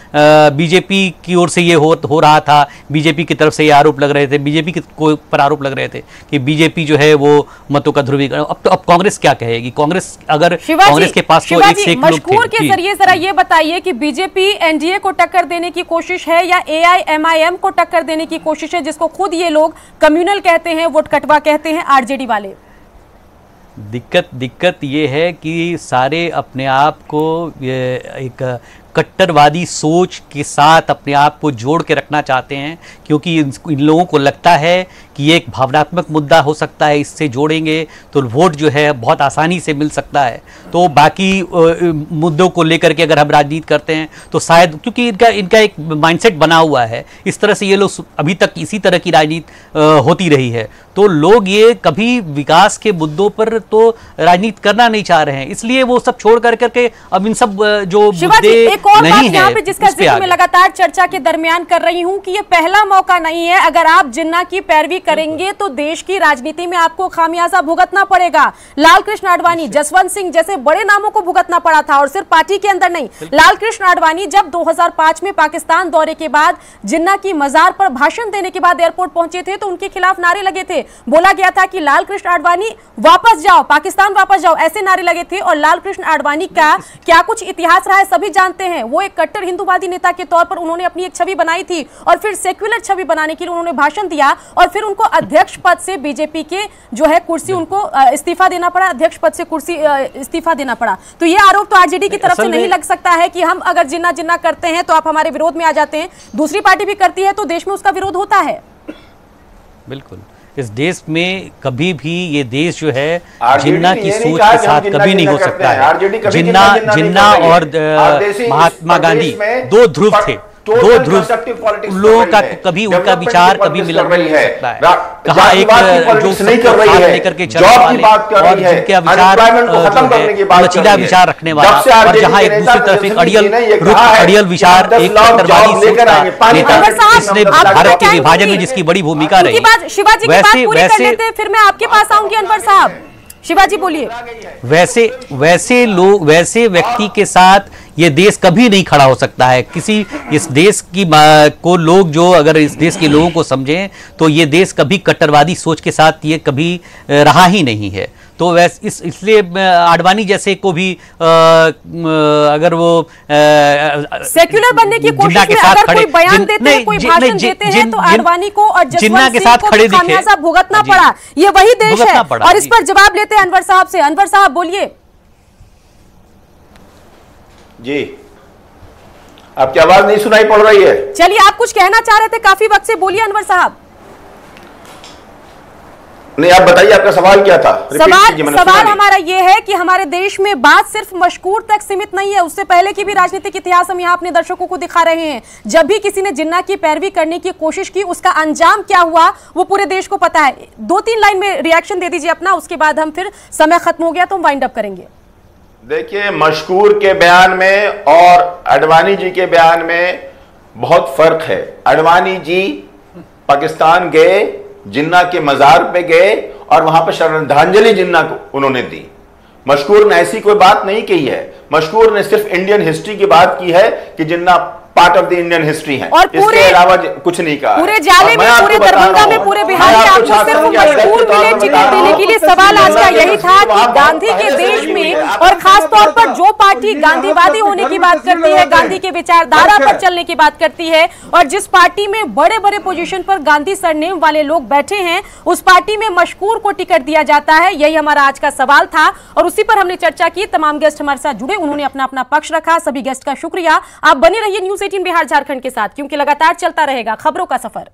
बीजेपी की ओर से ये हो रहा था। बीजेपी की तरफ से ये आरोप लग रहे थे, बीजेपी को पर आरोप लग रहे थे कि बीजेपी जो है वो मतों का ध्रुवीकरण। अब कांग्रेस क्या कहेगी? कांग्रेस अगर कांग्रेस के पास तो एक से एक लोग थे। मशकूर के जरिए जरा ये बताइए कि बीजेपी एनडीए को टक्कर देने की कोशिश है या एआईएमआईएम को टक्कर देने की कोशिश है, जिसको खुद ये लोग कम्युनल कहते हैं, वोट कटवा कहते हैं, आरजेडी वाले? दिक्कत ये है कि सारे अपने आप को एक कट्टरवादी सोच के साथ अपने आप को जोड़ के रखना चाहते हैं, क्योंकि इन लोगों को लगता है कि एक भावनात्मक मुद्दा हो सकता है, इससे जोड़ेंगे तो वोट जो है बहुत आसानी से मिल सकता है। तो बाकी मुद्दों को लेकर के अगर हम राजनीति करते हैं तो शायद, क्योंकि इनका एक माइंडसेट बना हुआ है, इस तरह से ये लोग अभी तक इसी तरह की राजनीति होती रही है, तो लोग ये कभी विकास के मुद्दों पर तो राजनीति करना नहीं चाह रहे हैं, इसलिए वो सब छोड़ करके अब इन सब जो मुद्दे एक और नहीं बात यहाँ पे जिसका जिक्र मैं लगातार चर्चा के दरमियान कर रही हूँ कि ये पहला मौका नहीं है, अगर आप जिन्ना की पैरवी करेंगे तो देश की राजनीति में आपको खामियाजा भुगतना पड़ेगा। लाल कृष्ण आडवाणी, जसवंत सिंह जैसे बड़े नामों को भुगतना पड़ा था, और सिर्फ पार्टी के अंदर नहीं। लाल कृष्ण आडवाणी जब 2005 में पाकिस्तान दौरे के बाद जिन्ना की मजार पर भाषण देने के बाद एयरपोर्ट पहुंचे थे तो उनके खिलाफ नारे लगे थे, बोला गया था कि लाल कृष्ण आडवाणी वापस जाओ, पाकिस्तान वापस जाओ, ऐसे नारे लगे थे। और लाल कृष्ण आडवाणी का क्या कुछ इतिहास रहा है सभी जानते हैं। वो एक कट्टर हिंदूवादी नेता के तौर पर उन्होंने अपनी एक छवि बनाई थी और फिर सेक्युलर छवि बनाने के लिए उन्होंने भाषण दिया और फिर उनको अध्यक्ष पद से बीजेपी के जो है कुर्सी उनको इस्तीफा देना पड़ा, अध्यक्ष पद से कुर्सी इस्तीफा देना पड़ा। तो ये आरोप तो आरजेडी की तरफ से नहीं लग सकता है कि हम अगर जिन्ना जिन्ना करते हैं तो आप हमारे विरोध में आ जाते हैं, दूसरी पार्टी भी करती है तो देश में उसका विरोध होता है। बिल्कुल, इस देश में कभी भी ये देश जो है जिन्ना की सोच के साथ कभी नहीं हो सकता है। जिन्ना और महात्मा गांधी दो ध्रुव थे, दो ध्रुव, उन लोगों का कभी उनका विचार कभी मिलन नहीं हो सकता है। कहा एक जो सबको लेकर के चलने वाले और जिनके विचार लचीला विचार रखने वाला, और जहाँ एक दूसरी तरफ एक अड़ियल विचार, एक कट्टरवादी सोच का नेता, जिसने भारत के विभाजन में जिसकी बड़ी भूमिका रही। वैसे फिर मैं आपके पास आऊंगी अनवर साहब। शिवाजी बोलिए। वैसे व्यक्ति के साथ ये देश कभी नहीं खड़ा हो सकता है। किसी इस देश की को लोग जो अगर इस देश के लोगों को समझें तो ये देश कभी कट्टरवादी सोच के साथ ये कभी रहा ही नहीं है। तो वैसे इसलिए आडवाणी जैसे को भी अगर वो सेक्युलर बनने की कोशिश में अगर कोई बयान देते हैं, कोई भाषण देते हैं तो आडवाणी को और जसवंत सिंह को खामियाजा भुगतना पड़ा। ये वही देश है। और इस पर जवाब लेते हैं अनवर साहब से। अनवर साहब बोलिए। जी, आपकी आवाज नहीं सुनाई पड़ रही है। चलिए, आप कुछ कहना चाह रहे थे काफी वक्त से, बोलिए अनवर साहब। नहीं, आप बताइए आपका सवाल क्या था। सवाल हमारा ये है कि हमारे देश में बात सिर्फ मशकूर तक सीमित नहीं है, उससे पहले की भी राजनीतिक इतिहास हम यहाँ अपने दर्शकों को दिखा रहे हैं। जब भी किसी ने जिन्ना की पैरवी करने की कोशिश की, उसका अंजाम क्या हुआ वो पूरे देश को पता है। 2-3 लाइन में रिएक्शन दे दीजिए अपना, उसके बाद हम फिर समय खत्म हो गया तो हम वाइंड अप करेंगे। देखिए, मशकूर के बयान में और आडवाणी जी के बयान में बहुत फर्क है। आडवाणी जी पाकिस्तान गए, जिन्ना के मजार पे गए और वहां पर श्रद्धांजलि जिन्ना को उन्होंने दी। मशकूर ने ऐसी कोई बात नहीं कही है। मशकूर ने सिर्फ इंडियन हिस्ट्री की बात की है कि Jinnah part of the Indian history है, इसके अलावा कुछ नहीं कहा। पूरे जाले में, पूरे दरभंगा में, पूरे बिहार में आपको सिर्फ मशकूर मिले टिकट देने के लिए। सवाल आज का यही था कि गांधी के देश में और खासतौर पर जो पार्टी गांधीवादी होने की बात करती है, गांधी के विचारधारा पर चलने की बात करती है, और जिस पार्टी में बड़े बड़े पोजीशन पर गांधी सरनेम वाले लोग बैठे हैं, उस पार्टी में मशकूर को टिकट दिया जाता है। यही हमारा आज का सवाल था और उसी पर हमने चर्चा की। तमाम गेस्ट हमारे साथ जुड़े, उन्होंने अपना अपना पक्ष रखा। सभी गेस्ट का शुक्रिया। आप बने रहिए न्यूज़ 18 बिहार झारखंड के साथ, क्योंकि लगातार चलता रहेगा खबरों का सफर।